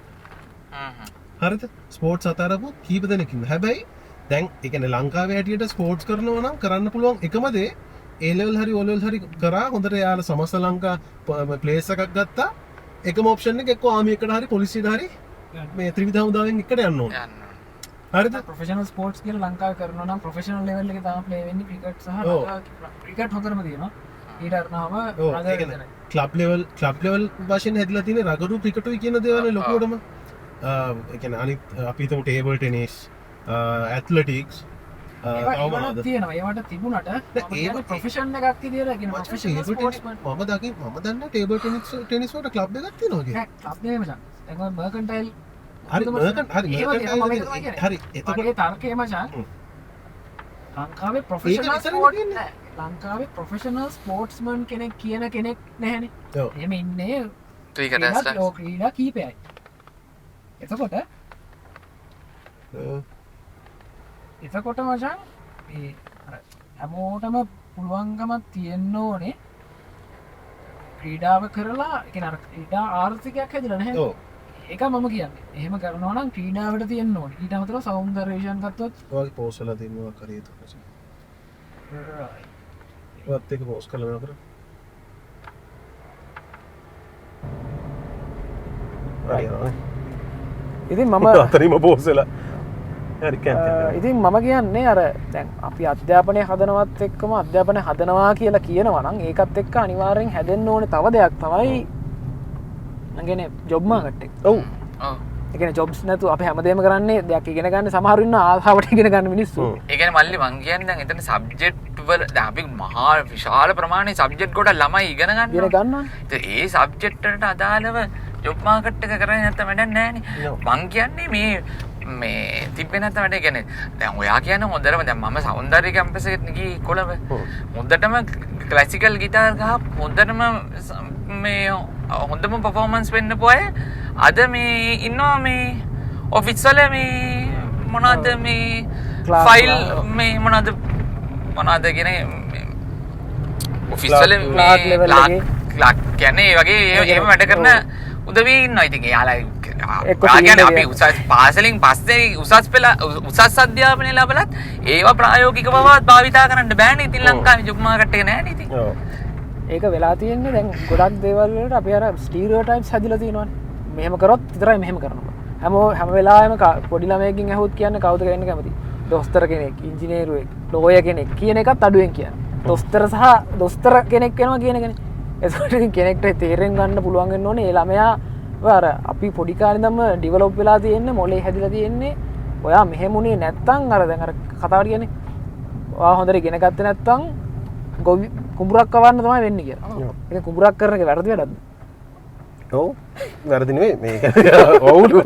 [SPEAKER 2] හරිද? ස්පෝර්ට්ස් අතරපු කීප දෙනෙක් ඉන්නවා. හැබැයි දැන් ඒ කියන්නේ ලංකාවේ හැටියට ස්පෝර්ට්ස් කරනවා නම් කරන්න පුළුවන් එකම දේ A level හරි O level හරි කරා හොඳට යාළ සමස්ත ලංකා ප්ලේස් එකක් ගත්තා. එකම ඔප්ෂන් එක එක්ක ආමි එකට හරි පොලිසියට හරි මේ ත්‍රිවිධ හමුදාවෙන් එකට යන්න ඕන.
[SPEAKER 3] යන්න.
[SPEAKER 2] හරිද?
[SPEAKER 1] ප්‍රොෆෙෂනල් ස්පෝර්ට්ස් කියලා ලංකාවේ කරනවා නම් ප්‍රොෆෙෂනල් ලෙවල් එකේ තමයි ප්ලේ වෙන්නේ ක්‍රිකට් සහ ක්‍රිකට් හොඳටම තියෙනවා. ඊට අරනවම
[SPEAKER 2] ක්ලබ් ලෙවල් වශයෙන් හැදිලා තියෙන රගඩු ක්‍රිකටුයි කියන දේවල් ලොකුවටම ඒ කියන්නේ අනිත් අපි හිතමු ටේබල් ටෙනිස් ඇත්ලටික්ස්
[SPEAKER 1] ඒවට තියෙනවා. ඒවට තිබුණට ඒක ප්‍රොෆෙෂන් එකක් කියලා කියන ප්‍රොෆෙෂනල් ස්පෝර්ට්ස්
[SPEAKER 2] මම දන්න ටේබල් ටෙනිස් වලට ක්ලබ් එකක් තියෙනවා කියලා.
[SPEAKER 1] ක්ලබ් එකේ මචං. ඒක මර්කන්ටයිල්
[SPEAKER 2] හරි
[SPEAKER 1] එතකොට තර්කය මචං ලංකාවේ ප්‍රොෆෙෂනල් ස්පෝර්ට්ස්මන් කෙනෙක් කියන කෙනෙක් නැහැනේ. එහෙම ඉන්නේ ක්‍රීඩා කීපයයි. එතකොට මචං මේ හැමෝටම පුළුවන්කමක් තියෙන්න ඕනේ ක්‍රීඩාව කරලා ඒ කියන්නේ අර ක්‍රීඩා ආර්ථිකයක් හැදලා නැහැ. ඒක මම කියන්නේ. එහෙම කරනවා නම් ක්‍රීඩාවට තියෙන්න ඕනේ. ඊට අමතරව සෞන්දර්ය විෂයන් ගත්තොත්
[SPEAKER 2] ඔයාගේ පෝස්ට් වල තියෙනවා කරේ තුනස. ඔයත් එක පෝස්ට් කළා නේද?
[SPEAKER 1] ඉතින් මම
[SPEAKER 2] අතරින්ම පෝස්ට් වෙලා
[SPEAKER 1] ඉතින් මම කියන්නේ අර දැන් අපි අධ්‍යාපනය හදනවත් එක්කම අධ්‍යාපනය හදනවා කියලා කියනවා නම් ඒකත් එක්ක අනිවාර්යෙන් හැදෙන්න ඕනේ තව දෙයක් තමයි නගෙන ජොබ් මාකට් එක.
[SPEAKER 2] ඔව්.
[SPEAKER 1] ඒ කියන්නේ ජොබ්ස් නැතු අපි හැමදේම කරන්නේ දෙයක් ඉගෙන ගන්න සමහරු ඉන්න ආසාවට ඉගෙන ගන්න මිනිස්සු.
[SPEAKER 3] ඒ කියන්නේ මල්ලි මං කියන්නේ දැන් එතන සබ්ජෙක්ට් වල දැන් අපි මහා විශාල ප්‍රමාණයේ සබ්ජෙක්ට් කොට ළමයි ඉගෙන ගන්නවා.
[SPEAKER 1] ඉගෙන ගන්නවා.
[SPEAKER 3] ඒ සබ්ජෙක්ට් වලට අදාළව ජොබ් මාකට් එක කරන්නේ නැත්නම් වැඩක් නැහැ නේ. මං කියන්නේ මේ තිබ්බේ නැත්නම් වැඩේ කියන්නේ දැන් ඔයා කියන්නේ හොඳටම දැන් මම සෞන්දර්ය කැම්පස් එකට ගිහී කොළඹ හොඳටම ක්ලාසිකල් ගිටාර් ගහ හොඳටම මේ හොඳම පර්ෆෝමන්ස් වෙන්න පොය අද මේ ඉන්නවා මේ ඔෆිස් වල මේ මොනවද මේ ෆයිල් මේ මොනවද කියන්නේ ඔෆිස් වල ක්ලාක් කියන්නේ වගේ එහෙම වැඩ කරන උදවිය ඉන්නවා. ඉතින් එයාලා අපි උසස් පාසලෙන් පස්සේ උසස් පෙළ උසස් අධ්‍යාපනය ලැබලත් ඒවා ප්‍රායෝගිකව භාවිතා කරන්න බෑනේ. ඉතින් ලංකාවේ ජොබ් මාකට් එක නෑනේ ඉතින්.
[SPEAKER 1] ඒක වෙලා තියෙන්නේ දැන් ගොඩක් දේවල් වලට අපි අර ස්ටීරියෝටයිප්ස් හැදිලා තියෙනවානේ. මෙහෙම කරොත් විතරයි මෙහෙම කරනවා. හැම වෙලාවෙම පොඩි ළමයෙක්ගෙන් ඇහුවොත් කියන්නේ කවුද වෙන්න කැමති? දොස්තර කෙනෙක්, ඉංජිනේරුවෙක්, ලෝයර් කෙනෙක් කියන එකත් අඩුවෙන් කියන්නේ. දොස්තර කෙනෙක් වෙනවා කියන එකනේ. ඒකට ඉතින් කෙනෙක්ට තේරෙන් ගන්න පුළුවන් වෙන්න ඕනේ. ඒ ළමයා අර අපි පොඩි කාලේ ඉඳන්ම ඩෙවලොප් වෙලා තියෙන්නේ, මොලේ හැදිලා තියෙන්නේ. ඔයා මෙහෙම උනේ නැත්තම් අර දැන් අර කතාවට කියන්නේ ඔයා හොඳට ඉගෙන ගත්තේ නැත්තම් කුඹුරක් කවන්න තමයි වෙන්නේ කියලා. ඒක කුඹුරක් කරන එක වැරදි වැඩක්ද?
[SPEAKER 2] ඔව්. වැරදි නෙවෙයි මේක. ඔව්ලු.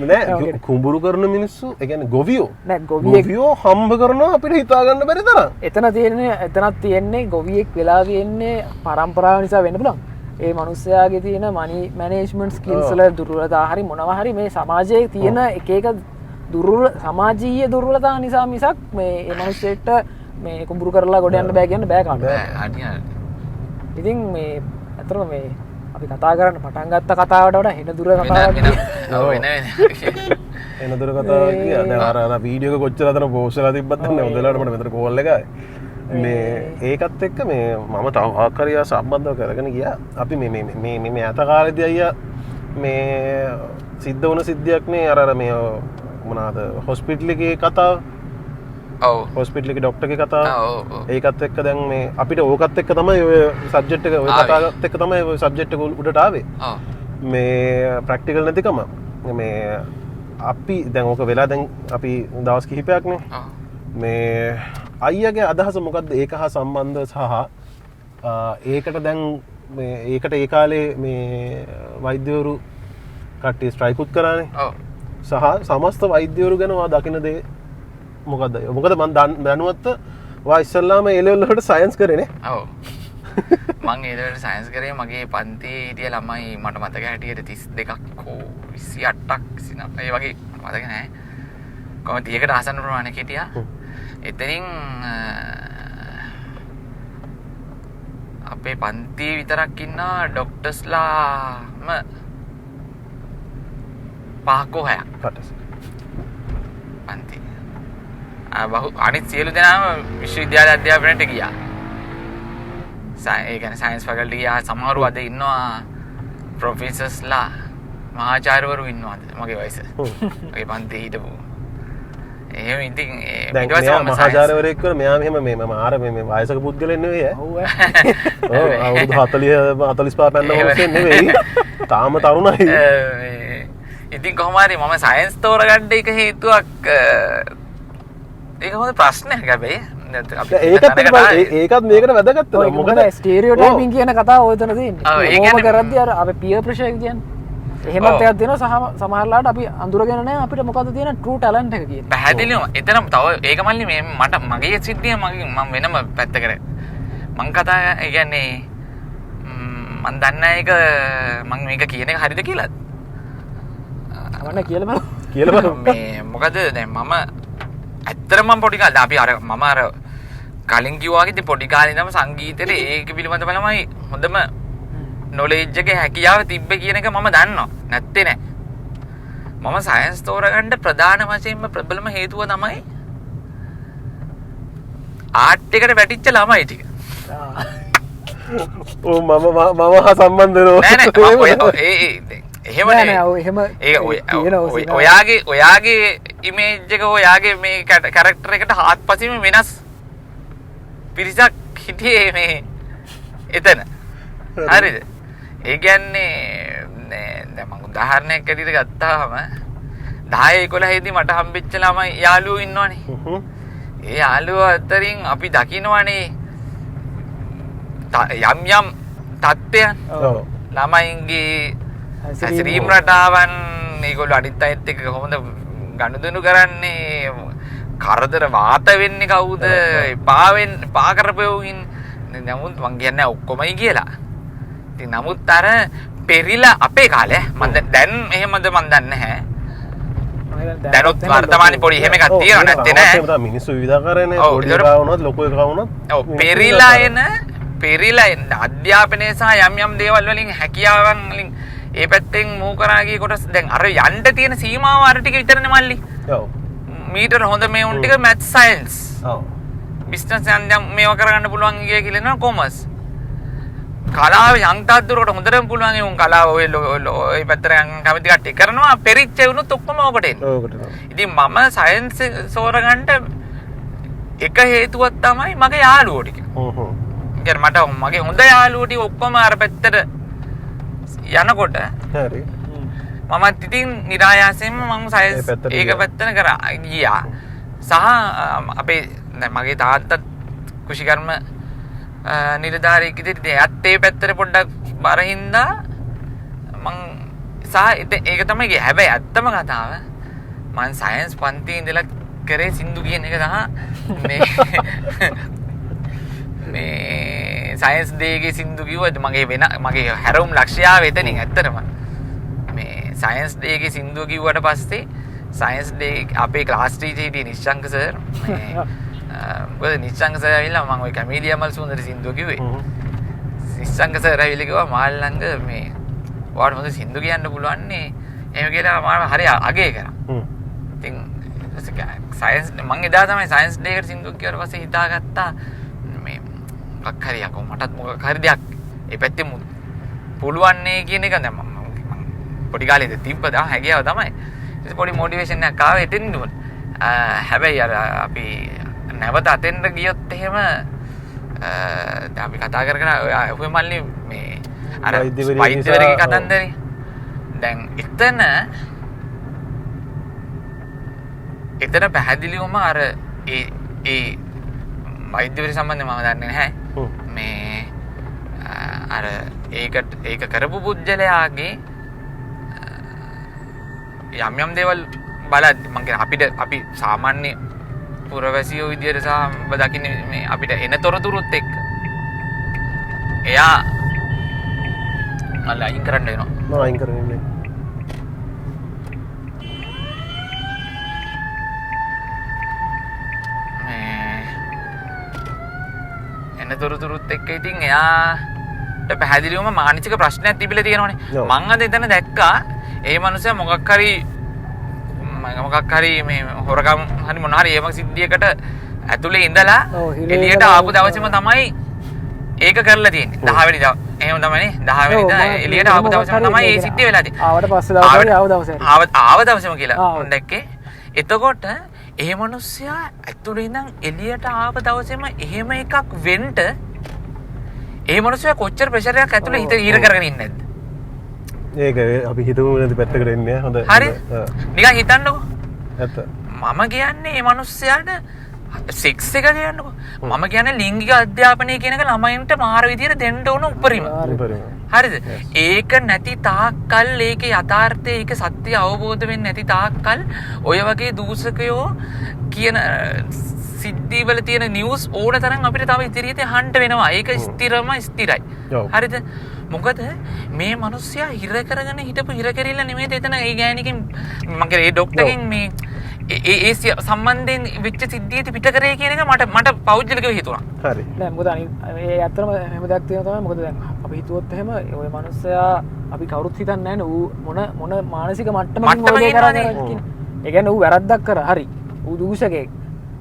[SPEAKER 2] නෑ කුඹුරු කරන මිනිස්සු, ඒ කියන්නේ ගොවියෝ.
[SPEAKER 1] නෑ
[SPEAKER 2] ගොවියෝ හම්බ කරනවා අපිට හිතා ගන්න බැරි තරම්.
[SPEAKER 1] එතනක් තියෙන්නේ ගොවියෙක් වෙලා තියෙන්නේ පරම්පරාව නිසා වෙන්න පුළුවන්. ඒ මිනිස්යාගේ තියෙන මනි මැනේජ්මන්ට් ස්කිල්ස් වල දුර්වලතා හරි මොනවා හරි මේ සමාජයේ තියෙන එක සමාජීය දුර්වලතා නිසා මිසක් මේ මිනිස්සෙට මේ කුඹුරු කරලා ගොඩ යන්න බෑ කියන්න බෑ කාටවත්. ඉතින් මේ අතරම මේ අපි කතා කරන්න පටන් ගත්ත කතාවට වඩා හෙන දුර කතාවක්
[SPEAKER 2] එන දුර කතාවක් කියන්නේ දැන් අර වීඩියෝ එක කොච්චර අතන පෝස්ට් කරලා තිබ්බත් නැහැ හොඳලාට මට මෙතන කෝල් එකයි මේ ඒකත් එක්ක මේ මම තව ආකාරියා සම්බන්ධව කරගෙන ගියා අපි මේ අත කාලේදී අයියා මේ සිද්ධ වුණ සිද්ධියක් නේ අර මේ මොනවාද හොස්පිටල් එකේ කතාව හොස්පිටල් එකේ ડોක්ටර් ගේ කතාව ඒකත් එක්ක දැන් මේ අපිට ඕකත් එක්ක තමයි ඔය සබ්ජෙක්ට් එක ඔය කතාවත් එක්ක තමයි ඔය සබ්ජෙක්ට් එක උඩට ආවේ මේ ප්‍රැක්ටිකල් නැතිකම මේ අපි දැන් ඕක වෙලා දැන් අපි දවස් කිහිපයක් නේ මේ අයියාගේ අදහස මොකක්ද ඒක හා සම්බන්ධ සහ ඒකට දැන් මේ ඒකට ඒ කාලේ මේ වෛද්‍යවරු කට්ටිය ස්ට්‍රයිකුත් කරානේ සහ සමස්ත වෛද්‍යවරු ගැන වා දකින දේ මොකද මොකද මම දැනුවත්ත වා ඉස්සල්ලාම ඒ ලෙවල් වලට සයන්ස් කරේනේ
[SPEAKER 3] ඔව් මම ඒ ලෙවල් සයන්ස් කරේ මගේ පන්තියේ හිටිය ළමයි මට මතක හැටියට 32ක් හෝ 28ක් 29 ඒ වගේ මතක නැහැ කොහොමද 30කට ආසන්න ප්‍රමාණයක් හිටියා එතනින් අපේ පන්තියේ විතරක් ඉන්නා ඩොක්ටර්ස්ලාම 5ක් 6ක් පන්ති අනිත් සියලු දෙනාම විශ්වවිද්‍යාල අධ්‍යාපනයට ගියා. ඒ කියන්නේ සයන්ස් ෆැකල්ටි ගියා. සමහරව අද ඉන්නවා ප්‍රොෆෙසර්ස්ලා මහාචාර්යවරු ඉන්නවාද මගේ වයස මගේ පන්තියේ හිටපු එහෙම ඉතින්
[SPEAKER 2] දැන් මෙයා මහාචාර්යවරයෙක් වුණා මෙයා මෙහෙම මේ මාර මේ වයසක පුද්ගලෙක් නෙවෙයි ඈ ඔව් අවුරුදු 40 45 පැන්න මොකද නෙවෙයි තාම තරුණයි
[SPEAKER 3] ඉතින් කොහොම හරි මම සයන්ස් තෝරගන්න එක හේතුවක් ඒක හොඳ ප්‍රශ්නයක් හැබැයි
[SPEAKER 2] ඒකත් මේකට වැදගත්
[SPEAKER 1] මොකද ස්ටීරියෝටයිපින් කියන කතාව ඔය තන තියෙන්නේ ඕම කරද්දී අර අපේ පියර් ප්‍රෙෂර් කියන්නේ එහෙමත් එකක් දෙනවා සමහරලාට අපි අඳුරගෙන නැහැ අපිට මොකද්ද තියෙන ට්‍රූ ටැලන්ට් එක කියන්නේ
[SPEAKER 3] පැහැදිලිවම එතන තව ඒක මල්ලි මේ මට මගේ සිද්ධිය මම වෙනම පැත්තකට මං කතා ඒ කියන්නේ මං දන්නේ ඒක මං මේක කියන එක හරිද කියලාද
[SPEAKER 1] අවන්න කියලා
[SPEAKER 2] බලමු
[SPEAKER 3] මේ මොකද දැන් මම ඇත්තටම මම පොඩි කාලේ අපි අර මම අර කලින් කිව්වා වගේ පොඩි කාලේ ඉඳන්ම සංගීතෙට ඒක පිළිබඳව තමයි හොඳම නොලෙජ් එක හැකියාව තිබ්බේ කියන එක මම දන්නවා නැත්තේ නෑ මම සයන්ස් තෝරගන්න ප්‍රධාන වශයෙන්ම ප්‍රබලම හේතුව තමයි ආර්ට් එකට වැටිච්ච ළමයි ටික
[SPEAKER 2] ඔව් මම හා සම්බන්ධ වෙනවා
[SPEAKER 3] නෑ එහෙම ඔයාගේ ඉමේජ් එක ඔයාගේ මේ කැරක්ටර් එකට හාත්පසින්ම වෙනස් පිරිසක් හිටියේ මේ එතන හරිද ඒ කියන්නේ දැන් මම උදාහරණයක් ඇටියට ගත්තාම 10 11 දී මට හම්බෙච්ච ළමයි යාළුවෝ ඉන්නවනේ ඒ යාළුවෝ අතරින් අපි දකින්නවනේ යම් තත්ත්වයන් ළමයින්ගේ හැසිරීම් රටාවන් ඒගොල්ලෝ අනිත් අයත් එක්ක කොහොමද ගනුදෙනු කරන්නේ කරදර වාත වෙන්නේ කවුද එපා කරපෙවුන් නමුත් මං කියන්නේ ඔක්කොමයි කියලා. ඉතින් නමුත් අර පෙරිලා අපේ කාලේ මම දැන් එහෙමද මන් දන්නේ නැහැ. දැනුත් වර්තමානයේ පොඩි එහෙම එකක් තියෙනව නැත්තේ නෑ.
[SPEAKER 2] මිනිස්සු විවිධාකාරනේ පොඩි එකා වුණත් ලොකු එකා වුණත්.
[SPEAKER 3] ඔව් පෙරිලා එන අධ්‍යාපනයේ සහ යම් දේවල් වලින් හැකියාවන් වලින් ඒ පැත්තෙන් මූ කරා ගිය කොටස් දැන් අර යන්න තියෙන සීමාව අර ටික විතරනේ මල්ලි.
[SPEAKER 2] ඔව්.
[SPEAKER 3] මීටර හොඳ මේ උන් ටික මැත් සයන්ස්.
[SPEAKER 2] ඔව්.
[SPEAKER 3] බිස්නස් යන් මේව කරගන්න පුළුවන් ගිය කියලා නේද කොමර්ස්. කලාව යම් තාද්දුරට හොඳටම පුළුවන් ඒ උන් කලාව ඔය පැත්තට කැමති කට්ටිය කරනවා පෙරිච්ච වුණොත් ඔක්කොම ඕකට එන්නේ.
[SPEAKER 2] ඕකට.
[SPEAKER 3] ඉතින් මම සයන්ස් සෝරගන්න එක හේතුවක් තමයි මගේ යාළුවෝ ටික. මට මගේ හොඳ යාළුවෝ ටික ඔක්කොම අර පැත්තට යනකොට
[SPEAKER 2] හරි
[SPEAKER 3] මමත් ඉතින් නිරායාසයෙන්ම මම සයන්ස් ඒක පැත්තට කරා ගියා සහ අපේ මගේ තාත්තත් කුෂිකර්ම නිලධාරියෙක් ඉදිරියට එයත් ඒ පැත්තට පොඩ්ඩක් බරින්දා මං සහ ඒක තමයි ගියේ හැබැයි ඇත්තම කතාව මං සයන්ස් පන්තියේ ඉඳලා කරේ සින්දු කියන එක තමයි මේ සයන්ස් ඩේගේ සින්දු කිව්වද මගේ හැරවුම් ලක්ෂ්‍යාව එතනින් ඇත්තටම මේ සයන්ස් ඩේගේ සින්දුව කිව්වට පස්සේ සයන්ස් ඩේ අපේ ක්ලාස් ටීචර් හිටියේ නිශ්ශංක සර් මොකද නිශ්ශංක සර් ඇවිල්ලා මම ওই කැමීලියා මල් සුන්දර සින්දුව කිව්වේ නිශ්ශංක සර් ඇවිල්ලා කිව්වා මාල් ළඟ මේ ඔයාලට හොඳ සින්දු කියන්න පුළුවන් නේ එහෙම කියලා මම හරි අගය කරා ඉතින් සයන්ස් මම එදා තමයි සයන්ස් ඩේ එකට සින්දුව කියවට පස්සේ හිතාගත්තා මේ මොකක් හරි යකෝ මටත් මොකක් හරි දෙයක් ඒ පැත්තේ පුළුවන් නේ කියන එක දැන් මම පොඩි කාලේ තිබ්බදා හැකියාව තමයි ඉතින් පොඩි මොටිවේෂන් එකක් ආවා එතෙන් දුන්න හැබැයි අර අපි නැවත අතෙන්ට ගියොත් එහෙම දැන් අපි කතා කර ඔය මල්ලි මේ අර වෛද්‍යවරයෙක්ගේ කතන්දරේ දැන් එතන පැහැදිලිවම අර ඒ වෛද්‍යවරය සම්බන්ධව මම දන්නේ නැහැ මේ අර ඒක කරපු පුද්ගලයාගේ යම් දේවල් බලද්දි මම කියන අපි සාමාන්‍ය පුරවැසියෝ විදියට සහ දකින්නේ මේ අපිට එන තොරතුරුත් එක්ක එයා මම අයින් කරන්න වෙනවා
[SPEAKER 2] මම අයින් කරන්නේ
[SPEAKER 3] එන තොරතුරුත් එක්ක ඉතින් එයාට පැහැදිලිවම මානසික ප්‍රශ්නයක් තිබිලා තියෙනවනේ මං අද එතන දැක්කා ඒ මනුස්සයා මොකක් හරි මේ හොරකම් හරි මොන හරි ඒම සිද්ධියකට ඇතුලේ ඉඳලා එළියට ආපු දවසේම තමයි ඒක කරලා තියෙන්නේ 10 වෙනි දවස් එහෙම තමයි 10 වෙනි දා එළියට ආපු දවසම තමයි ඒ සිද්ධිය වෙලා තියෙන්නේ.
[SPEAKER 1] ආවට පස්සේ දවසේ ආව දවසේ.
[SPEAKER 3] ආව දවසේම කියලා දැක්කේ. එතකොට ඒ මිනිස්සයා ඇතුළේ ඉඳන් එළියට ආව දවසේම එහෙම එකක් වෙන්න ඒ මිනිස්සයා කොච්චර ප්‍රෙෂර් එකක් ඇතුළේ හිත ඊර කරගෙන ඉන්නේ නැද්ද?
[SPEAKER 2] ඒක අපි හිතමු නැති පැත්තකට එන්නේ හොඳ.
[SPEAKER 3] හරි. නිකන් හිතන්නකෝ.
[SPEAKER 2] ඇත්ත.
[SPEAKER 3] මම කියන්නේ මේ මිනිස්සයාට සෙක්ස් එක කියන්නකෝ. මම කියන්නේ ලිංගික අධ්‍යාපනය කියන එක ළමයින්ට මාර විදියට දෙන්න ඕන උපරිම. හරිද? ඒක නැති තාක්කල් ඒකේ යථාර්ථය ඒක සත්‍ය අවබෝධ වෙන්නේ නැති තාක්කල් ඔය වගේ දූෂකයෝ කියන සිද්ධිවල තියෙන නිවුස් ඕන තරම් අපිට තව ඉදිරියට අහන්න වෙනවා. ඒක ස්ථිරයි. හරිද? මොකද මේ මිනිස්සයා හිර කරගෙන හිටපු හිර කෙරිල්ල නෙමෙයි එතන ඒ ගෑණිකින් මගේ ඒ ડોක්ටර්ගෙන් මේ ඒ සම්බන්ධයෙන් වෙච්ච සිද්ධියට පිට කරේ කියන එක මට පෞද්ගලිකව හිතුණා. හරි.
[SPEAKER 1] නෑ මොකද ඒ ඇත්තම එහෙම දෙයක් තියෙනවා තමයි. මොකද දැන් අපි හිතුවොත් එහෙම ওই මිනිස්සයා අපි කවුරුත් හිතන්නේ නැහැ ඌ මොන මානසික මට්ටමකින් ඔය දේ කරන්නේ කියලා. ඒ කියන්නේ ඌ වැරද්දක් කරා. හරි. ඌ දූෂකයෙක්.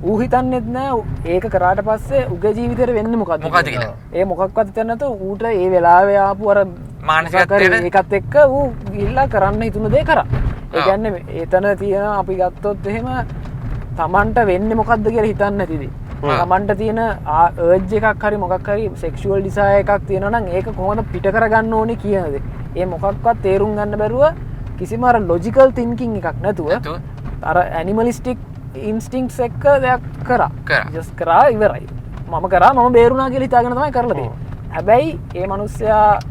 [SPEAKER 1] ඌ හිතන්නේත් නෑ ඒක කරාට පස්සේ උගේ ජීවිතේට වෙන්නේ මොකද්ද
[SPEAKER 3] කියලා.
[SPEAKER 1] ඒ මොකක්වත් හිතන්නේ නැතුව ඌට ඒ වෙලාවේ ආපු අර
[SPEAKER 3] මානසිකත්වයට
[SPEAKER 1] ඒකත් එක්ක ඌ ගිහිල්ලා කරන්න හිතුන දේ කරා. ඒ කියන්නේ එතන තියෙන අපි ගත්තොත් එහෙම Tamanට වෙන්නේ මොකද්ද කියලා හිතන්නේ නැතිද? Tamanට තියෙන අර්ජ් එකක් හරි මොකක් හරි සෙක්ෂුවල් ඩිසයර් එකක් තියෙනවා නම් ඒක කොහොමද පිට කරගන්න ඕනේ කියනද? ඒ මොකක්වත් තේරුම් ගන්න බැරුව කිසිම අර ලොජිකල් තින්කින් එකක් නැතුව අර ඇනිමලිස්ටික් ඉන්ස්ටින්ක්ට්ස් එක්ක දෙයක් කරා. ජස්ට් කරා ඉවරයි. මම කරා මම බේරුණා කියලා හිතාගෙන තමයි කරලා තියෙන්නේ. හැබැයි ඒ මිනිස්සයාට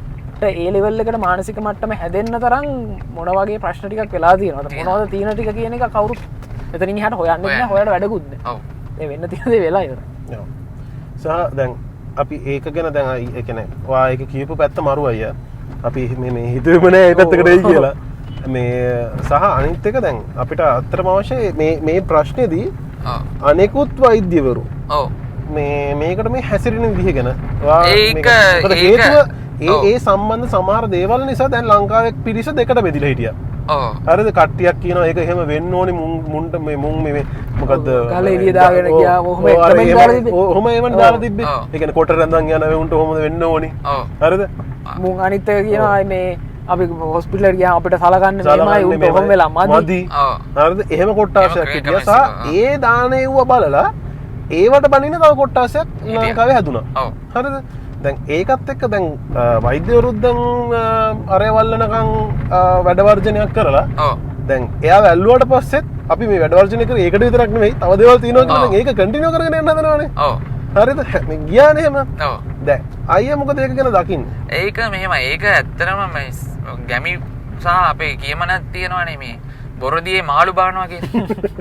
[SPEAKER 1] ඒ ලෙවල් එකට මානසික මට්ටම හැදෙන්න තරම් මොන වගේ ප්‍රශ්න ටිකක් වෙලා තියෙනවද? මොනවද තියෙන ටික කියන එක කවුරුත් එතනින් එහාට හොයන්නේ නැහැ. හොයලා වැඩකුත් නැහැ. ඔව්. ඒ වෙන්න තියෙන දේ වෙලා ඉවරයි.
[SPEAKER 2] ඔව්. දැන් අපි ඒක ගැන දැන් ඒ කියන්නේ ඔයා ඒක කියපු පැත්ත මරු අයියා. අපි මේ හිතුවේම නෑ ඒ පැත්තකට එයි කියලා. මේ සහ අනිත් එක දැන් අපිට අත්‍තරම අවශ්‍යයි මේ ප්‍රශ්නේදී අනෙකුත් වෛද්‍යවරු මේකට මේ හැසිරෙන විදිහ ගැන ඒ සම්බන්ධ සමහර දේවල් නිසා දැන් ලංකාවේ පිරිස දෙකට බෙදිලා හිටියා. හරිද? කට්ටියක් කියනවා ඒක එහෙම වෙන්න ඕනේ මුන්ට මේ මුන් මේ මොකද්ද
[SPEAKER 1] කාලේ එළිය දාගෙන ගියා ඔහොම කමෙන්ට් දාලා තිබ්බේ.
[SPEAKER 2] ඔහොම ඒවන් දාලා තිබ්බේ. ඒ කියන්නේ කොට රැඳන් යන වෙවුන්ට ඔහොමද වෙන්න ඕනේ. හරිද?
[SPEAKER 1] මුන් අනිත් එක කියනවා මේ අපි හොස්පිටල් එකට ගියාම අපිට සලකන්නේ මෙහෙමයි උන් කොහොම වෙලා මදි.
[SPEAKER 2] හරිද? එහෙම කොට්ටාසයක් හිටියා. සහ ඒ දානේ වුව බලලා ඒවට බනින තව කොට්ටාසයක් ලංකාවේ හැදුනා. හරිද? දැන් ඒකත් එක්ක දැන් වෛද්‍යවරුත් දැන් අරයවල්ලනකම් වැඩ වර්ජනයක් කරලා දැන් එයා වැල්ලුවට පස්සෙත් අපි මේ වැඩ වර්ජනය කරේ ඒකට විතරක් නෙවෙයි තව දේවල් තියෙනවා කියලා දැන් ඒක කන්ටිනියු කරගෙන යන්න හදනවානේ. ඔව්. හරිද? මේ ගියානේ එහෙම. ඔව්. දැන් අයියා මොකද ඒක ගැන දකින්නේ?
[SPEAKER 3] ඒක මෙහෙමයි. ඒක ඇත්තටම මේ ගැමි සහ අපේ කියමනක් තියෙනවානේ මේ බොරදියේ මාළු බානවා කියන්නේ.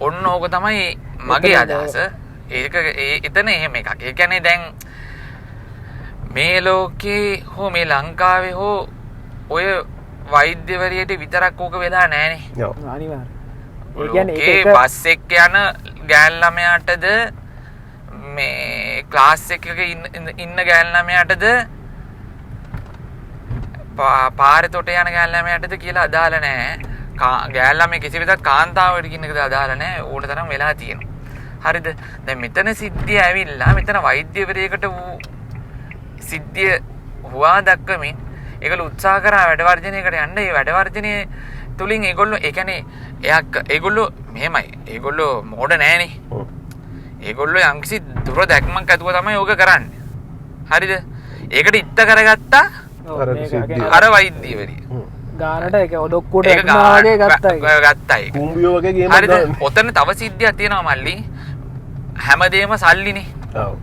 [SPEAKER 3] ඔන්න ඕක තමයි මගේ අදහස. ඒක එතන එහෙම එකක්. ඒ කියන්නේ දැන් මේ ලෝකේ හෝ මේ ලංකාවේ හෝ ඔය වෛද්‍යවරියට විතරක් ඕක වෙලා නැහනේ.
[SPEAKER 2] ඔව්.
[SPEAKER 1] අනිවාර්යයෙන්.
[SPEAKER 3] ඒ කියන්නේ බස් එක්ක යන ගෑල් ළමයාටද මේ ක්ලාස් එකක ඉන්න ගෑල් ළමයාටද පාරේ තොට යන ගෑල් ළමයාටද කියලා අදාළ නැහැ. ගෑල් ළමයි කිසි විදිහක් කාන්තාවකට කියන එකද අදාළ නැහැ. ඕන තරම් වෙලා තියෙනවා. හරිද? දැන් මෙතන සිද්ධිය ඇවිල්ලා මෙතන වෛද්‍යවරයෙකුට සිද්ධිය හුවා දක්වමින් ඒගොල්ලෝ උත්සාහ කරා වැඩ වර්ජනයකට යන්න. ඒ වැඩ වර්ජනය තුලින් ඒගොල්ලෝ ඒ කියන්නේ ඒගොල්ලෝ මෙහෙමයි. ඒගොල්ලෝ මෝඩ නෑනේ. ඒගොල්ලෝ යම්කිසි දුර දැක්මක් ඇතුව තමයි ඕක කරන්නේ. හරිද? ඒකට ඉත්ත කරගත්තා අර වෛද්‍යවරිය.
[SPEAKER 1] ගානට ඒක ඔඩොක්කුවට වගේ
[SPEAKER 3] ගත්තයි.
[SPEAKER 2] කුඹියෝ වගේ ගේමක්
[SPEAKER 3] හරිද? ඔතන තව සිද්ධියක් තියෙනවා මල්ලි. හැමදේම සල්ලිනේ.
[SPEAKER 2] ඔව්.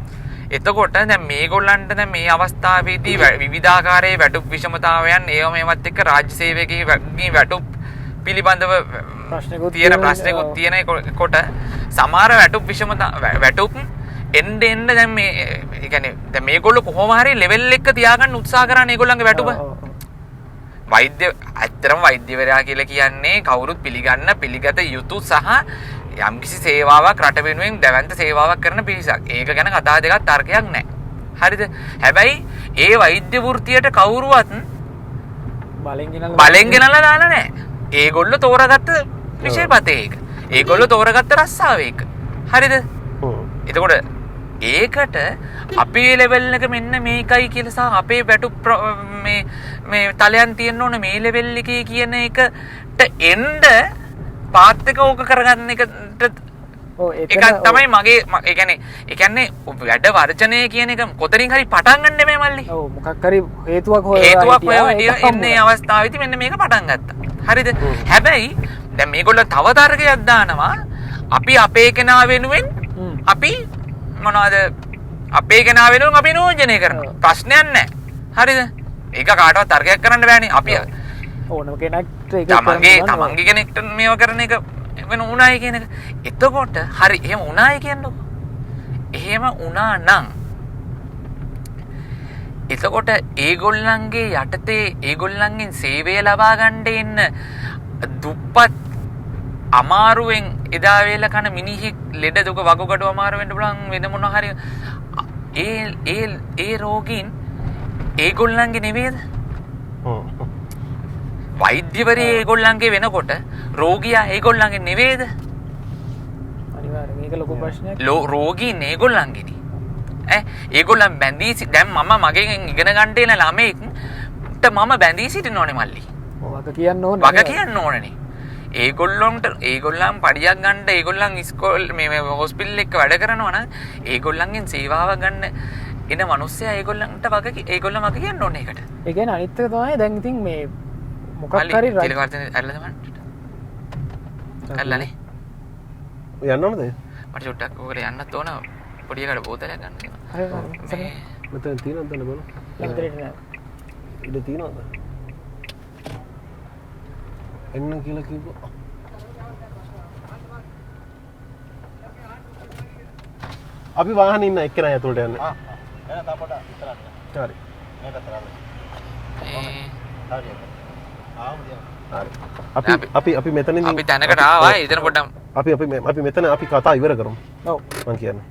[SPEAKER 3] එතකොට දැන් මේගොල්ලන්ට දැන් මේ අවස්ථාවේදී විවිධාකාරයේ වැටුප් විෂමතාවයන් ඒව මේවත් එක්ක රාජ්‍ය සේවකගේ වැටුප් පිළිබඳව තියෙන ප්‍රශ්නකුත් තියෙනකොට සමහර වැටුප් වැටුප් එන්න දැන් මේ ඒ කියන්නේ දැන් මේගොල්ලෝ කොහොම හරි ලෙවල් එක තියාගන්න උත්සාහ කරන ඒගොල්ලන්ගේ වැටුප ඇත්තරම වෛද්‍යවරයා කියලා කියන්නේ කවුරුත් පිළිගත යුතු සහ යම්කිසි සේවාවක් රට වෙනුවෙන් දැවැන්ත සේවාවක් කරන පිරිසක්. ඒක ගැන කතා දෙකක් තර්කයක් නැහැ. හරිද? හැබැයි ඒ වෛද්‍ය වෘත්තියට කවුරුවත් බලෙන් ගෙනල්ලා දාලා නැහැ. ඒගොල්ලෝ තෝරාගත්ත විෂයපතේ ඒක. ඒගොල්ලෝ තෝරාගත්ත රස්සාව ඒක. හරිද? එතකොට ඒකට අපේ ලෙවල් එක මෙන්න මේකයි කියලා සහ අපේ වැටු මේ තලයන් තියෙන්න ඕනේ මේ ලෙවල් එකේ කියන එකට එන්න පාත් එක ඕක කරගන්න එකට ඒක තමයි මගේ ඒ කියන්නේ වැඩ වර්ජනය කියන එක කොතනින් හරි පටන් ගන්න මේ මල්ලි.
[SPEAKER 1] ඔව් මොකක් හරි හේතුවක්
[SPEAKER 3] හොයලා ඉන්නේ අවස්ථාවේදී මෙන්න මේක පටන් ගත්තා. හරිද? හැබැයි දැන් මේගොල්ලෝ තව තර්කයක් දානවා අපි අපේ කෙනා වෙනුවෙන් අපි මොනවද අපේ කෙනා වෙනුවෙන් අපි නියෝජනය කරනවා. ප්‍රශ්නයක් නැහැ. හරිද? ඒක කාටවත් තර්කයක් කරන්න බෑනේ. අපි
[SPEAKER 1] ඕනම කෙනෙක්ට ඒක
[SPEAKER 3] තමන්ගේ කෙනෙක්ට මේව කරන එක වෙන උනායි කියන එක. එතකොට හරි එහෙම උනායි කියන්නකො. එහෙම උනා නම් එතකොට ඒගොල්ලන්ගේ යටතේ ඒගොල්ලන්ගෙන් සේවය ලබා ගන්න ඉන්න දුප්පත් අමාරුවෙන් එදා වේල කන මිනිහෙක් ලෙඩ දුක වගකඩු අමාරු වෙන්න පුළුවන් වෙන මොනවා හරි ඒ රෝගීන් ඒගොල්ලන්ගේ නෙවෙයිද? වෛද්‍යවරේ ඒගොල්ලන්ගේ වෙනකොට රෝගියා ඒගොල්ලන්ගේ නෙවෙයිද?
[SPEAKER 1] අනිවාර්යෙන් මේක ලොකු ප්‍රශ්නයක්.
[SPEAKER 3] රෝගීන් ඒගොල්ලන්ගේනේ. ඒගොල්ලන් බැඳී දැන් මම මගෙන් ඉගෙන ගන්න එන ළමෙක්ට මම බැඳී සිටින්න ඕනේ මල්ලි.
[SPEAKER 1] වග කියන්න ඕනේ.
[SPEAKER 3] වග කියන්න ඕනේනේ. ඒගොල්ලන් පඩියක් ගන්න ඒගොල්ලන් ඉස්කෝල් මේ හොස්පිටල් එක වැඩ කරනවා නම් ඒගොල්ලන්ගෙන් සේවාව ගන්න එන මිනිස්සයා ඒගොල්ලන්ට ඒගොල්ලන් වග කියන්න ඕනේ ඒකට.
[SPEAKER 1] ඒ කියන්නේ අනිත් එක තමයි දැන් ඉතින් මේ මොකක් හරි
[SPEAKER 3] තිලකවර්තන ඇරලා තමයි. ඇරලානේ.
[SPEAKER 2] යන්න ඕනද?
[SPEAKER 3] මට චුට්ටක් ඔකට යන්නත් ඕන පොඩි එකට බෝතලයක් ගන්න.
[SPEAKER 1] හරි
[SPEAKER 2] මෙතන තියෙනවද බලන්න. ඉඩ තියෙනවද? එන්න කියලා කිව්වා. අපි වාහනේ ඉන්න එක්කෙනා ඇතුළට යන්නේ. එන තපඩ ඉතරක්. හරි. මේක තරන්න. අපි මෙතනින්
[SPEAKER 3] අපි තැනකට ආවා. ඉතින් පොඩ්ඩක්
[SPEAKER 2] අපි මෙතන අපි කතා ඉවර කරමු.
[SPEAKER 1] ඔව්
[SPEAKER 2] මම කියන්නේ.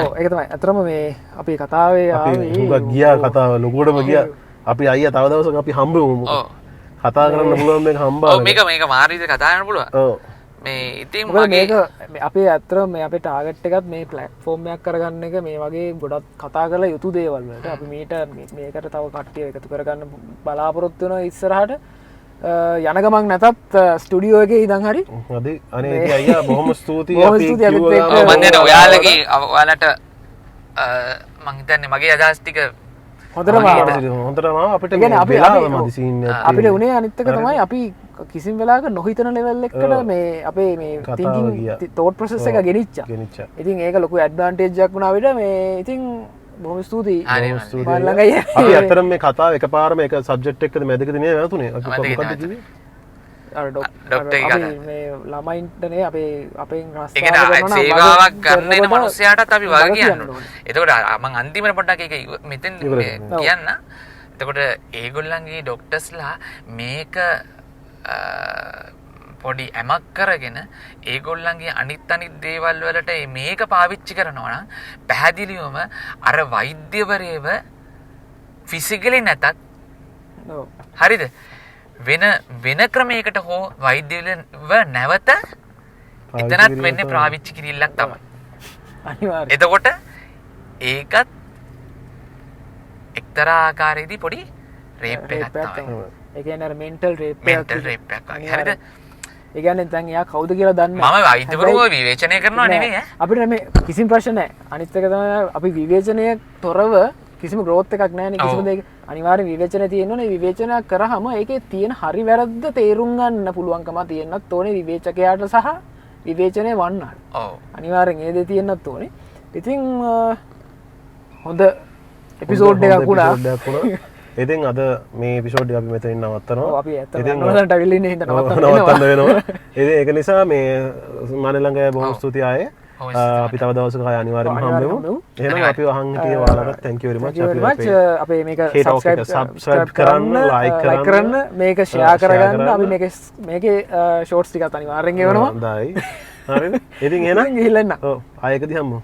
[SPEAKER 1] ඔව් ඒක තමයි. අතරම මේ අපි කතාවේ ආවේ
[SPEAKER 2] හුඟක් ගියා කතාව ලොකුටම ගියා. අපි අයියා තව දවසක අපි හම්බ වෙමු.
[SPEAKER 3] ඔව්.
[SPEAKER 2] කතා කරන්න පුළුවන් මේක හම්බා.
[SPEAKER 3] ඔව් මේක මාරීද කතා කරන්න පුළුවන්.
[SPEAKER 2] ඔව්.
[SPEAKER 3] මේ ඉතින්
[SPEAKER 1] මේක අපේ ඇත්තට මේ අපේ ටාගට් එකත් මේ ප්ලැට්ෆෝම් එකක් කරගන්න එක මේ වගේ ගොඩක් කතා කරලා යුතු දේවල් වලට අපි මේකට තව කට්ටිය එකතු කරගන්න බලාපොරොත්තු වෙනවා ඉස්සරහට. යන ගමන් නැතත් ස්ටුඩියෝ එකේ ඉඳන් හරි.
[SPEAKER 2] හරි. අනේ අයියා බොහොම ස්තුතියි.
[SPEAKER 1] බොහොම ස්තුතියි අපිත් එක්ක.
[SPEAKER 3] මම දැන් ඔයාලට මං හිතන්නේ මගේ අදහස් ටික
[SPEAKER 2] හොඳටම අපිට
[SPEAKER 1] අපිට උනේ අනිත් එක තමයි අපි කිසිම වෙලාවක නොහිතන ලෙවල් එකකට මේ අපේ මේ තින්කින් තෝට් ප්‍රොසෙස් එක ගෙනිච්චා. ඉතින් ඒක ලොකු ඇඩ්වාන්ටේජ් එකක් වුණා අපිට. මේ ඉතින් බොහොම ස්තුතියි.
[SPEAKER 2] අපි අතරම මේ කතාව එකපාරම එක සබ්ජෙක්ට් එකකද මැදකද නේ වැතුනේ. අපි මොකක්ද කිව්වේ?
[SPEAKER 1] ළමයින්ටනේ අපෙන්
[SPEAKER 3] සේවාවක් කරන මනුස්සයාටත් අපි වග කියන්න. එතකොට මං අන්තිමට පොඩ්ඩක් ඒක මෙතෙන් කියන්න. එතකොට ඒගොල්ලන්ගේ ඩොක්ටර්ස්ලා මේක පොඩි ඇමක් කරගෙන ඒගොල්ලන්ගේ අනිත් දේවල් වලට මේක පාවිච්චි කරනවා නම් පැහැදිලිවම අර වෛද්‍යවරයව ෆිසිකලි නැතත් හරිද වෙන ක්‍රමයකට හෝ වෛද්‍යවරයව නැවත එතනත් වෙන්නේ පාවිච්චි කිරිල්ලක් තමයි.
[SPEAKER 1] අනිවාර්යයෙන්.
[SPEAKER 3] එතකොට ඒකත් එක්තරා ආකාරයේදී පොඩි රේප් එකක් තමයි.
[SPEAKER 1] ඒ කියන්නේ අර මෙන්ටල් රේප්
[SPEAKER 3] එකක්. හරිද?
[SPEAKER 1] ඒ කියන්නේ දැන් එයා කවුද කියලා දන්නේ
[SPEAKER 3] නැහැ. මම වෛද්‍යවරුව විවේචනය කරනවා නෙවෙයි ඈ.
[SPEAKER 1] අපිට මේ කිසිම ප්‍රශ්න නැහැ. අනිත් එක තමයි අපි විවේචනය තොරව කිසිම growth එකක් නැහැ නේ කිසිම දෙයක. අනිවාර්යෙන් විවේචනය තියෙනවනේ. විවේචනය කරාම ඒකේ තියෙන හරි වැරද්ද තේරුම් ගන්න පුළුවන්කම තියෙන්නත් ඕනේ විවේචකයාට සහ විවේචනය වන්නට.
[SPEAKER 3] ඔව්.
[SPEAKER 1] අනිවාර්යෙන් ඒ දේ තියෙන්නත් ඕනේ. ඉතින් හොඳ එපිසෝඩ් එකක් වුණා.
[SPEAKER 2] ඉතින් අද මේ එපිසෝඩ් එක අපි මෙතනින් නවත්තනවා.
[SPEAKER 1] ඔව් අපි ඇත්තටම නවත්තන්න අවිල්ල ඉන්නේ හින්දා
[SPEAKER 2] නවත්තන්න වෙනවා. ඒක නිසා මේ මන ළඟ බොහොම ස්තුතියි ආයේ. අපි තව දවසක ආයෙ අනිවාර්යෙන්ම හම්බෙමු. එහෙනම් අපි අහන් හිටියේ ඔයාලට thank you very much.
[SPEAKER 1] අපේ මේක
[SPEAKER 2] subscribe කරන්න, like
[SPEAKER 1] කරන්න, මේක share කරගන්න. අපි මේකේ shorts ටිකත් අනිවාර්යෙන් ගෙවනවා.
[SPEAKER 2] හොඳයි. හරිද? ඉතින් එහෙනම්
[SPEAKER 1] ගිහිල්ලා එන්න.
[SPEAKER 2] ඔව් ආයෙකදී හම්බෙමු.